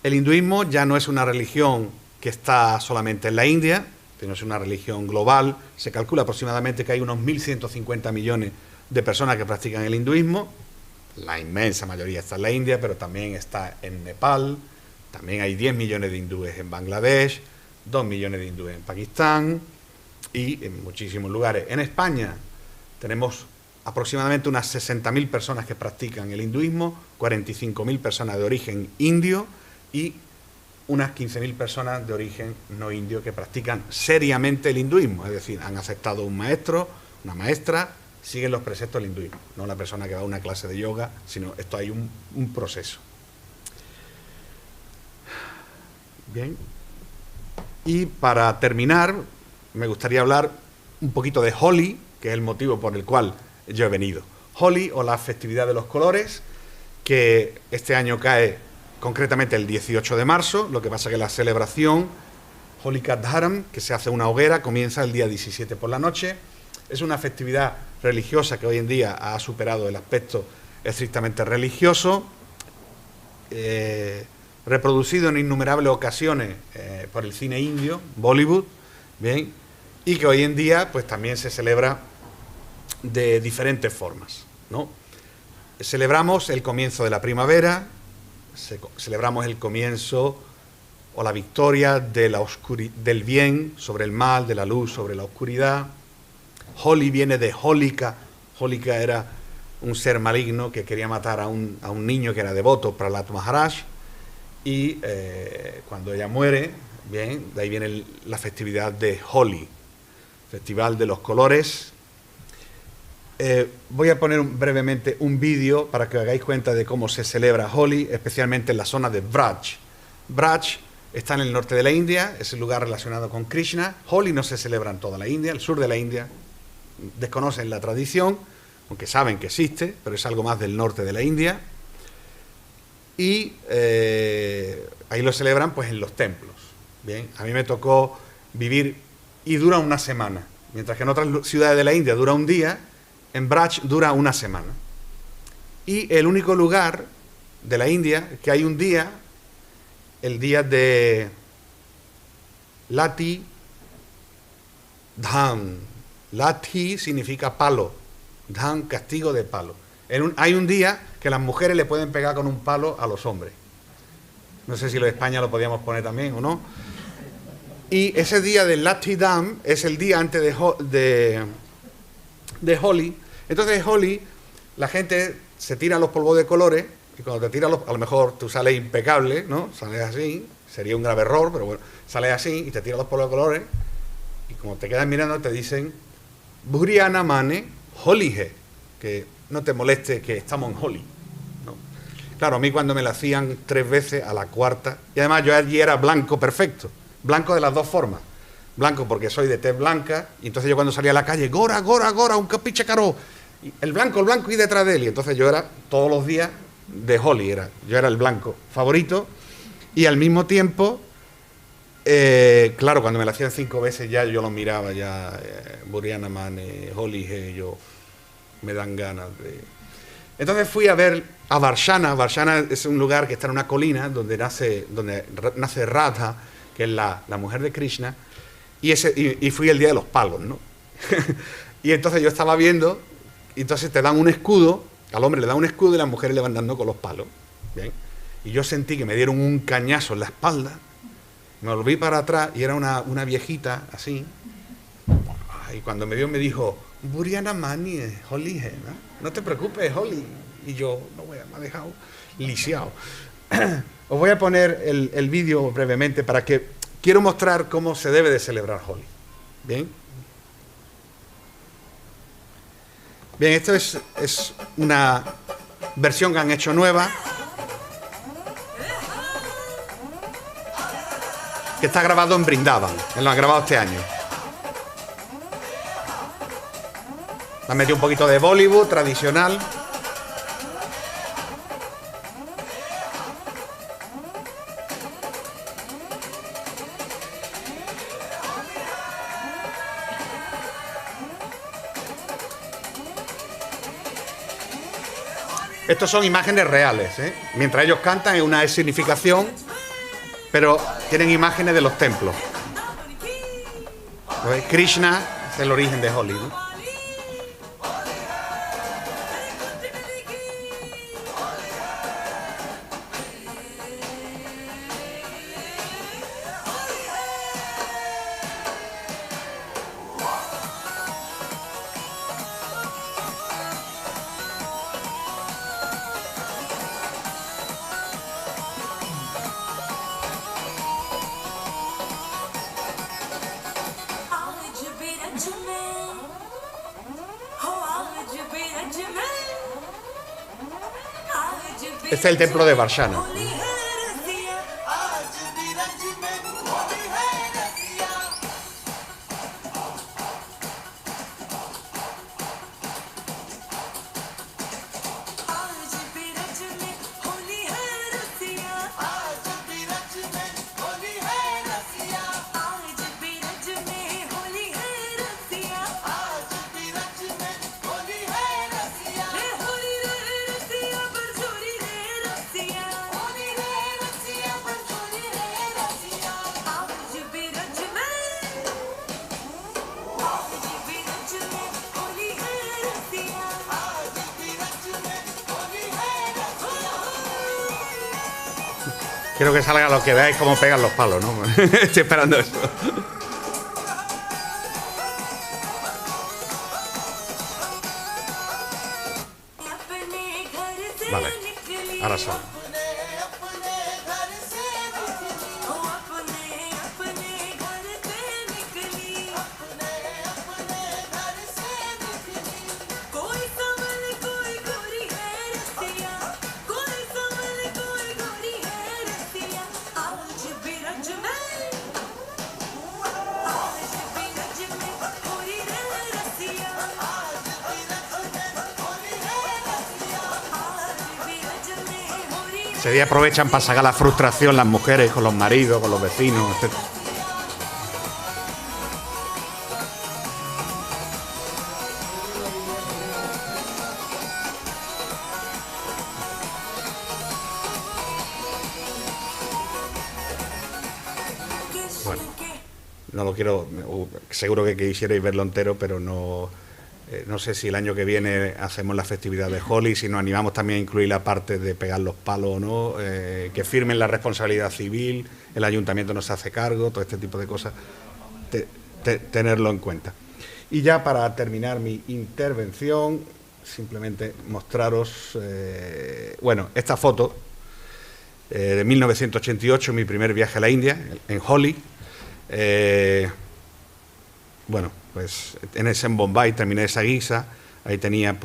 El hinduismo ya no es una religión que está solamente en la India, sino es una religión global. Se calcula aproximadamente que hay unos 1.150 millones de personas que practican el hinduismo. La inmensa mayoría está en la India, pero también está en Nepal. También hay 10 millones de hindúes en Bangladesh, 2 millones de hindúes en Pakistán y en muchísimos lugares. En España tenemos aproximadamente unas 60.000 personas que practican el hinduismo, 45.000 personas de origen indio y unas 15.000 personas de origen no indio que practican seriamente el hinduismo, es decir, han aceptado un maestro, una maestra, siguen los preceptos del hinduismo, no la persona que va a una clase de yoga, sino esto hay un proceso. Bien, y para terminar, me gustaría hablar un poquito de Holi, que es el motivo por el cual yo he venido. Holi, o la festividad de los colores, que este año cae concretamente el 18 de marzo, lo que pasa que la celebración Holika Dharam, que se hace una hoguera, comienza el día 17 por la noche. Es una festividad religiosa que hoy en día ha superado el aspecto estrictamente religioso, reproducido en innumerables ocasiones por el cine indio, Bollywood, bien, y que hoy en día pues también se celebra de diferentes formas, ¿no? Celebramos el comienzo de la primavera, celebramos el comienzo o la victoria de del bien sobre el mal, de la luz sobre la oscuridad. Holi viene de Holika. Holika era un ser maligno que quería matar a un niño que era devoto, Prahlad Maharaj, y cuando ella muere, bien, de ahí viene la festividad de Holi, Festival de los Colores. Voy a poner brevemente un vídeo para que os hagáis cuenta de cómo se celebra Holi, especialmente en la zona de Braj. Braj está en el norte de la India, es el lugar relacionado con Krishna. Holi no se celebra en toda la India, el sur de la India desconocen la tradición, aunque saben que existe, pero es algo más del norte de la India. Y ahí lo celebran pues en los templos. Bien, a mí me tocó vivir y dura una semana, mientras que en otras ciudades de la India dura un día, en Braj dura una semana. Y el único lugar de la India que hay un día, el día de Lati Dham. Lati significa palo, Dham, castigo de palo. Hay un día que las mujeres le pueden pegar con un palo a los hombres. No sé si lo de España lo podíamos poner también o no. Y ese día del Lati Dham es el día antes de Holi. Entonces Holi, la gente se tira los polvos de colores, y cuando te tiras a lo mejor tú sales impecable, ¿no? Sales así, sería un grave error, pero bueno, sales así y te tiras los polvos de colores, y como te quedas mirando te dicen Buriana Mane Holihe, que no te moleste que estamos en Holi, ¿no? Claro, a mí cuando me la hacían 3 veces, a la cuarta, y además yo allí era blanco perfecto, blanco de las dos formas, blanco porque soy de tez blanca, y entonces yo cuando salía a la calle, Gora, Gora, Gora, un capiche caro, y el blanco y detrás de él, y entonces yo era todos los días de Holi, yo era el blanco favorito, y al mismo tiempo, claro, cuando me la hacían 5 veces ya yo lo miraba, ya, Buriana Mane, Holi, yo, me dan ganas de... Entonces fui a ver a Varshana. Varshana es un lugar que está en una colina donde nace Radha, que es la mujer de Krishna, y fui el día de los palos, ¿no? Y entonces yo estaba viendo, y entonces te dan un escudo, al hombre le dan un escudo y las mujeres le van dando con los palos, ¿bien? Y yo sentí que me dieron un cañazo en la espalda, me volví para atrás y era una viejita así, y cuando me vio me dijo, Buriana Mani, Holi, ¿no? No te preocupes, Holi. Y yo, me ha dejado lisiado. Os voy a poner el vídeo brevemente para que quiero mostrar cómo se debe de celebrar Holi. ¿Bien? Bien, esto es una versión que han hecho nueva, que está grabado en Brindavan, lo han grabado este año. Le han metido un poquito de Bollywood tradicional. Estos son imágenes reales, ¿eh? Mientras ellos cantan es una significación, pero tienen imágenes de los templos. ¿Ves? Krishna es el origen de Holi, ¿no? Este es el templo de Varshana. Quiero que salga lo que veáis cómo pegan los palos, ¿no? Estoy esperando eso. Vale, ahora solo. Ese día aprovechan para sacar la frustración las mujeres con los maridos, con los vecinos, etc. Bueno, no lo quiero, seguro que quisierais verlo entero, pero no sé si el año que viene hacemos la festividad de Holi, si nos animamos también a incluir la parte de pegar los palos o no, que firmen la responsabilidad civil, el ayuntamiento no se hace cargo, todo este tipo de cosas, tenerlo en cuenta. Y ya para terminar mi intervención, simplemente mostraros, bueno, esta foto de 1988, mi primer viaje a la India, en Holi. Bueno, pues en Bombay terminé esa guisa, ahí tenía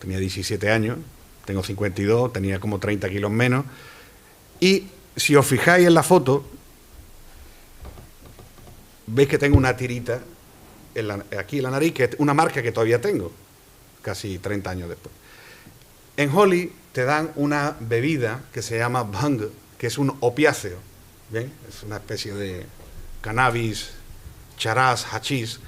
17 años, tengo 52, tenía como 30 kilos menos, y si os fijáis en la foto, veis que tengo una tirita aquí en la nariz, que es una marca que todavía tengo, casi 30 años después. En Holi te dan una bebida que se llama bhang, que es un opiáceo, ¿bien? Es una especie de cannabis, charaz, hachís,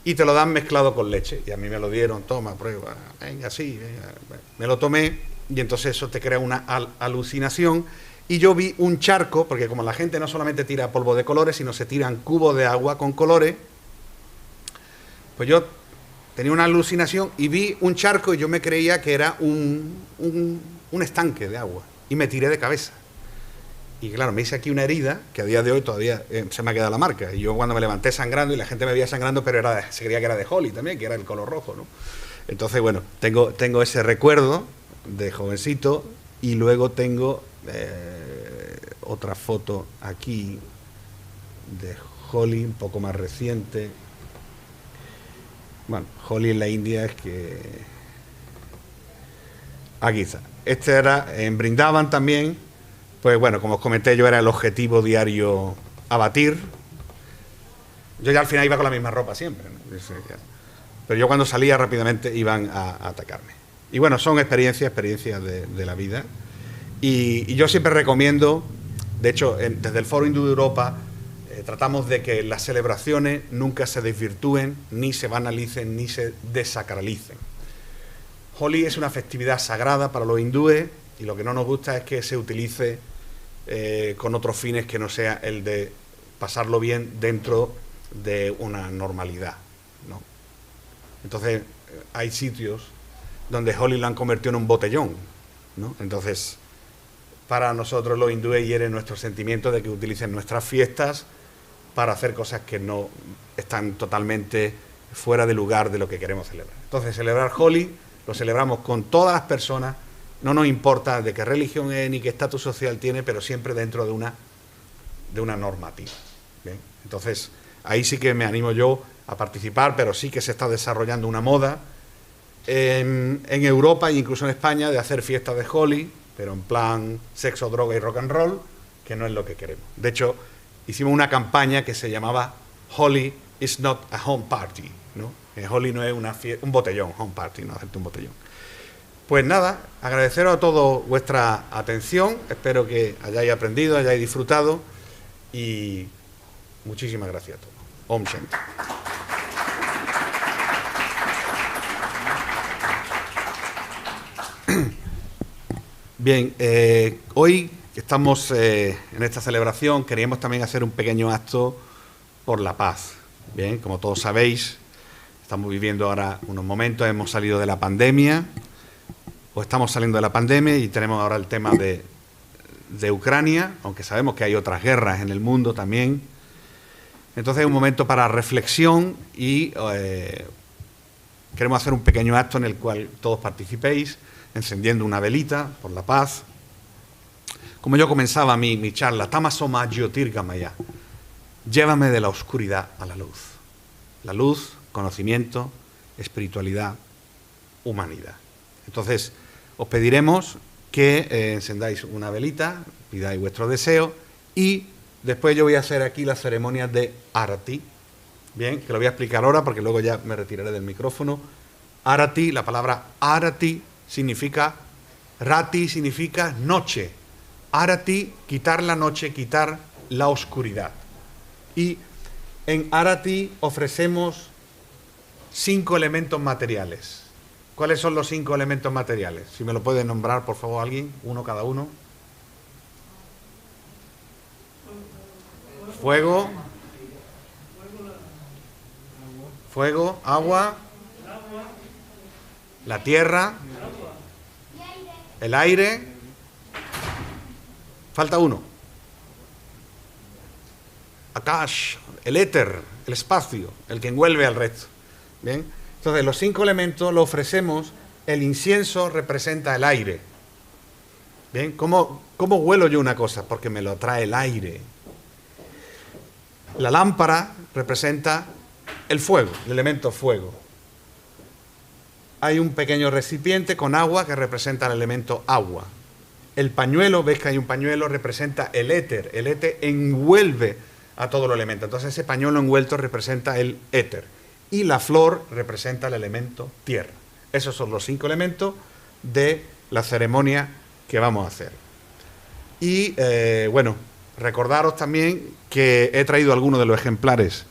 y te lo dan mezclado con leche. Y a mí me lo dieron, toma, prueba, venga, sí, venga. Me lo tomé, y entonces eso te crea una alucinación. Y yo vi un charco, porque como la gente no solamente tira polvo de colores, sino se tiran cubos de agua con colores, pues yo tenía una alucinación y vi un charco y yo me creía que era un estanque de agua. Y me tiré de cabeza. Y claro, me hice aquí una herida, que a día de hoy todavía se me ha quedado la marca. Y yo cuando me levanté sangrando, y la gente me veía sangrando, pero se creía que era de Holi también, que era el color rojo, ¿no? Entonces, bueno, tengo ese recuerdo de jovencito, y luego tengo otra foto aquí de Holi, un poco más reciente. Bueno, Holi en la India es que... Aquí está. Este era en Brindavan también. Pues bueno, como os comenté, yo era el objetivo diario a batir. Yo ya al final iba con la misma ropa siempre, ¿no? Pero yo cuando salía rápidamente iban a atacarme. Y bueno, son experiencias de la vida. Y yo siempre recomiendo, de hecho, desde el Foro Hindú de Europa, tratamos de que las celebraciones nunca se desvirtúen, ni se banalicen, ni se desacralicen. Holi es una festividad sagrada para los hindúes, y lo que no nos gusta es que se utilice con otros fines que no sea el de pasarlo bien dentro de una normalidad, ¿no? Entonces, hay sitios donde Holi lo han convertido en un botellón, ¿no? Entonces, para nosotros los hindúes hiere nuestro sentimiento de que utilicen nuestras fiestas para hacer cosas que no están totalmente fuera de lugar de lo que queremos celebrar. Entonces, celebrar Holi lo celebramos con todas las personas. No nos importa de qué religión es ni qué estatus social tiene, pero siempre dentro de una normativa. ¿Bien? Entonces, ahí sí que me animo yo a participar, pero sí que se está desarrollando una moda en Europa e incluso en España de hacer fiestas de Holi, pero en plan sexo, droga y rock and roll, que no es lo que queremos. De hecho, hicimos una campaña que se llamaba Holi is not a home party, ¿no? Holi no es un botellón, home party, no hacerte un botellón. Pues nada, agradeceros a todos vuestra atención, espero que hayáis aprendido, hayáis disfrutado, y muchísimas gracias a todos. Om Shanti. Bien, hoy estamos en esta celebración, queríamos también hacer un pequeño acto por la paz. Bien, como todos sabéis, estamos viviendo ahora unos momentos, hemos salido de la pandemia, o estamos saliendo de la pandemia, y tenemos ahora el tema de Ucrania, aunque sabemos que hay otras guerras en el mundo también. Entonces es un momento para reflexión y queremos hacer un pequeño acto en el cual todos participéis, encendiendo una velita por la paz. Como yo comenzaba mi charla, Tamasoma Jyotirgamaya, llévame de la oscuridad a la luz. La luz, conocimiento, espiritualidad, humanidad. Entonces, os pediremos que encendáis una velita, pidáis vuestro deseo y después yo voy a hacer aquí la ceremonia de Arati. Bien, que lo voy a explicar ahora porque luego ya me retiraré del micrófono. Arati, la palabra Arati significa, Rati significa noche. Arati, quitar la noche, quitar la oscuridad. Y en Arati ofrecemos 5 elementos materiales. ¿Cuáles son los 5 elementos materiales? Si me lo puede nombrar, por favor, alguien, uno cada uno. Fuego, agua, la tierra, el aire. Falta uno. Akash, el éter, el espacio, el que envuelve al resto. Bien. Entonces, los 5 elementos los ofrecemos. El incienso representa el aire. Bien. ¿Cómo huelo yo una cosa? Porque me lo trae el aire. La lámpara representa el fuego, el elemento fuego. Hay un pequeño recipiente con agua que representa el elemento agua. El pañuelo, ves que hay un pañuelo, representa el éter. El éter envuelve a todos los elementos. Entonces ese pañuelo envuelto representa el éter. Y la flor representa el elemento tierra. Esos son los 5 elementos de la ceremonia que vamos a hacer. Y bueno, recordaros también que he traído algunos de los ejemplares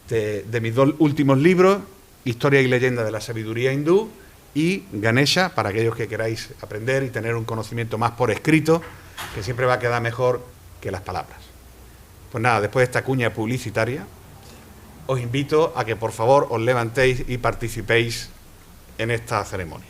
de mis 2 últimos libros, Historia y leyenda de la sabiduría hindú y Ganesha, para aquellos que queráis aprender y tener un conocimiento más por escrito, que siempre va a quedar mejor que las palabras. Pues nada, después de esta cuña publicitaria, os invito a que por favor os levantéis y participéis en esta ceremonia.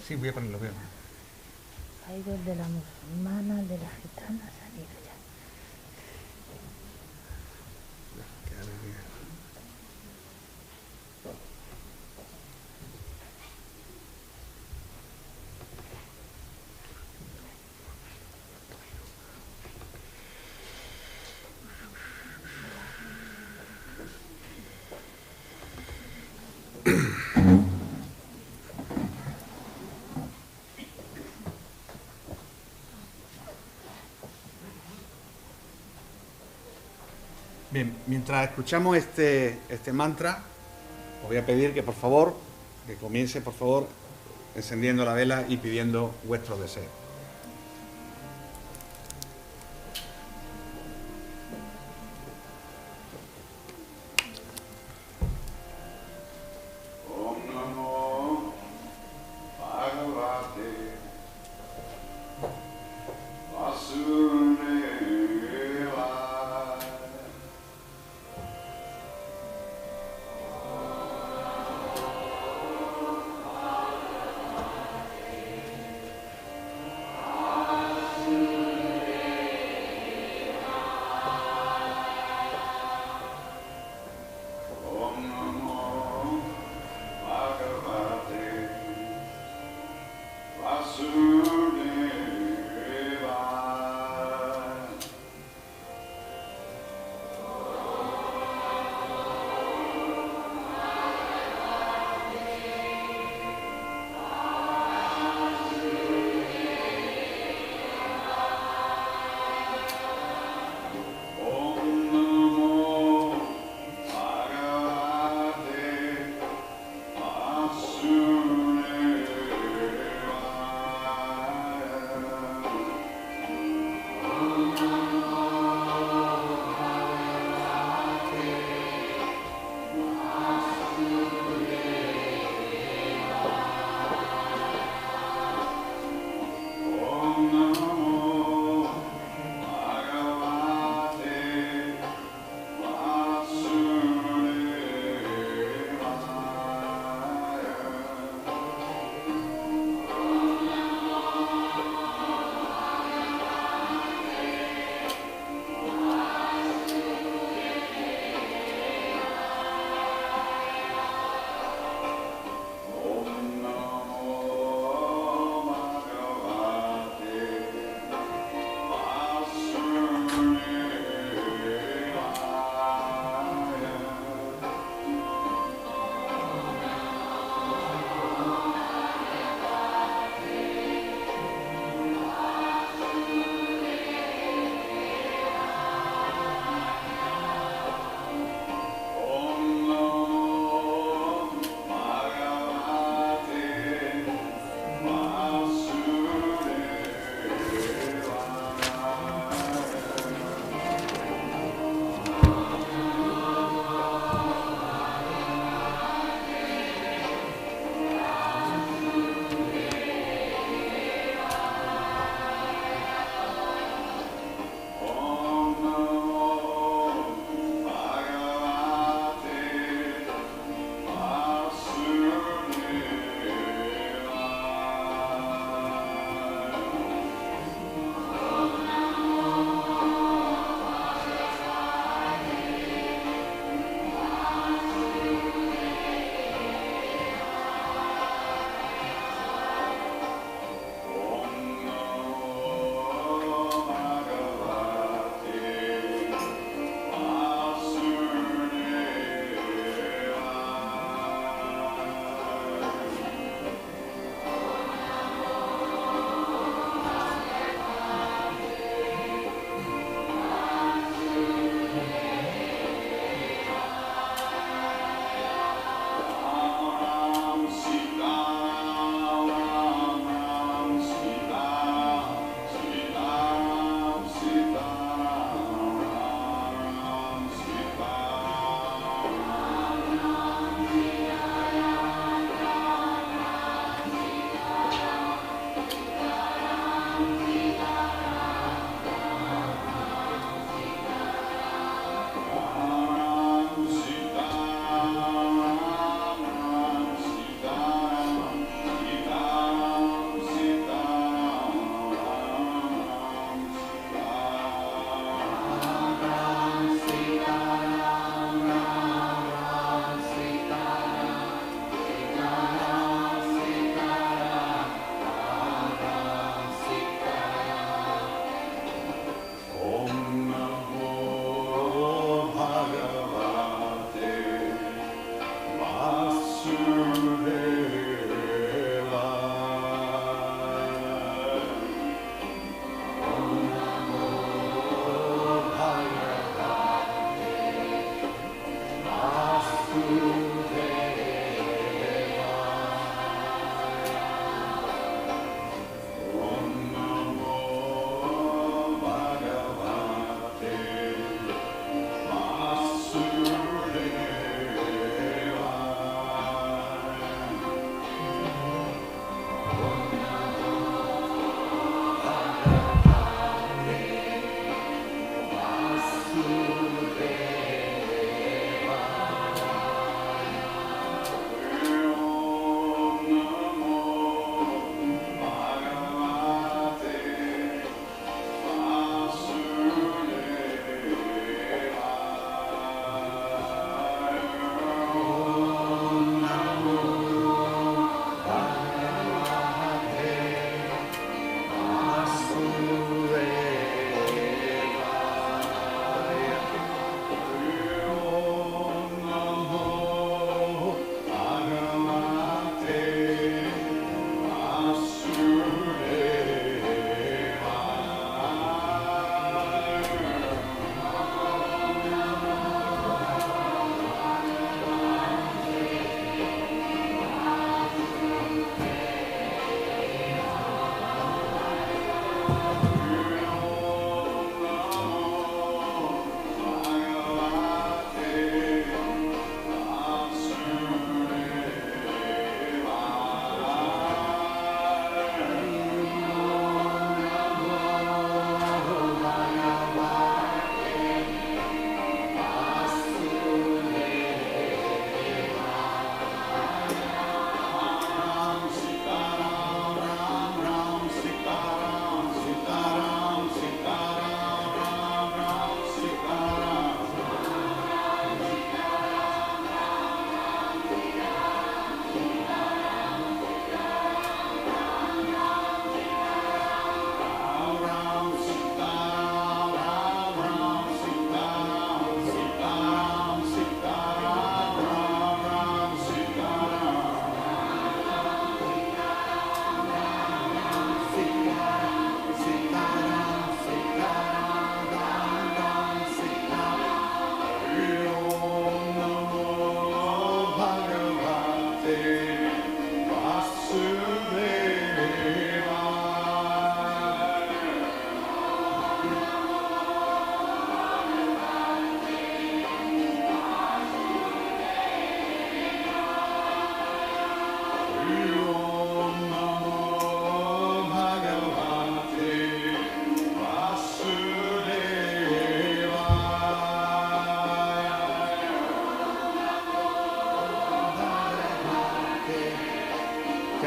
Sí, voy a ponerlo bien. Hay de la musulmana, de la gitana, salir allá. Bien, mientras escuchamos este mantra, os voy a pedir que por favor, que comience por favor encendiendo la vela y pidiendo vuestros deseos.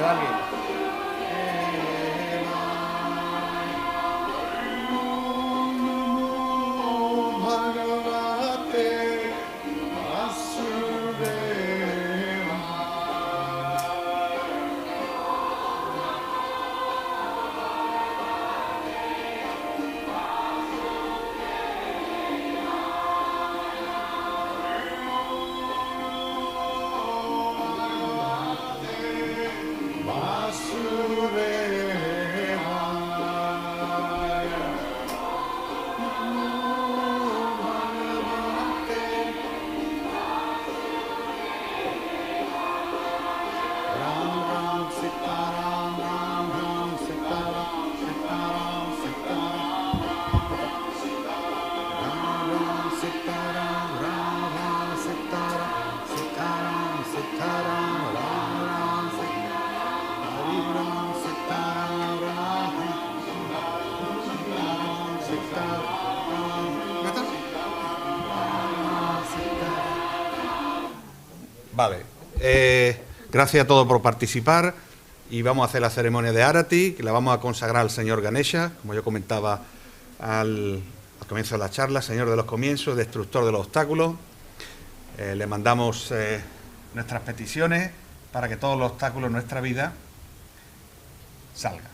¿Queda alguien? Vale. Gracias a todos por participar y vamos a hacer la ceremonia de Arati, que la vamos a consagrar al señor Ganesha, como yo comentaba al comienzo de la charla, señor de los comienzos, destructor de los obstáculos. Le mandamos nuestras peticiones para que todos los obstáculos en nuestra vida salgan.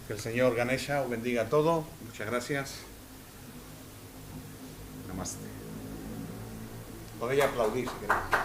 Que el señor Ganesha os bendiga a todos. Muchas gracias. Namaste. Podéis aplaudir si queréis.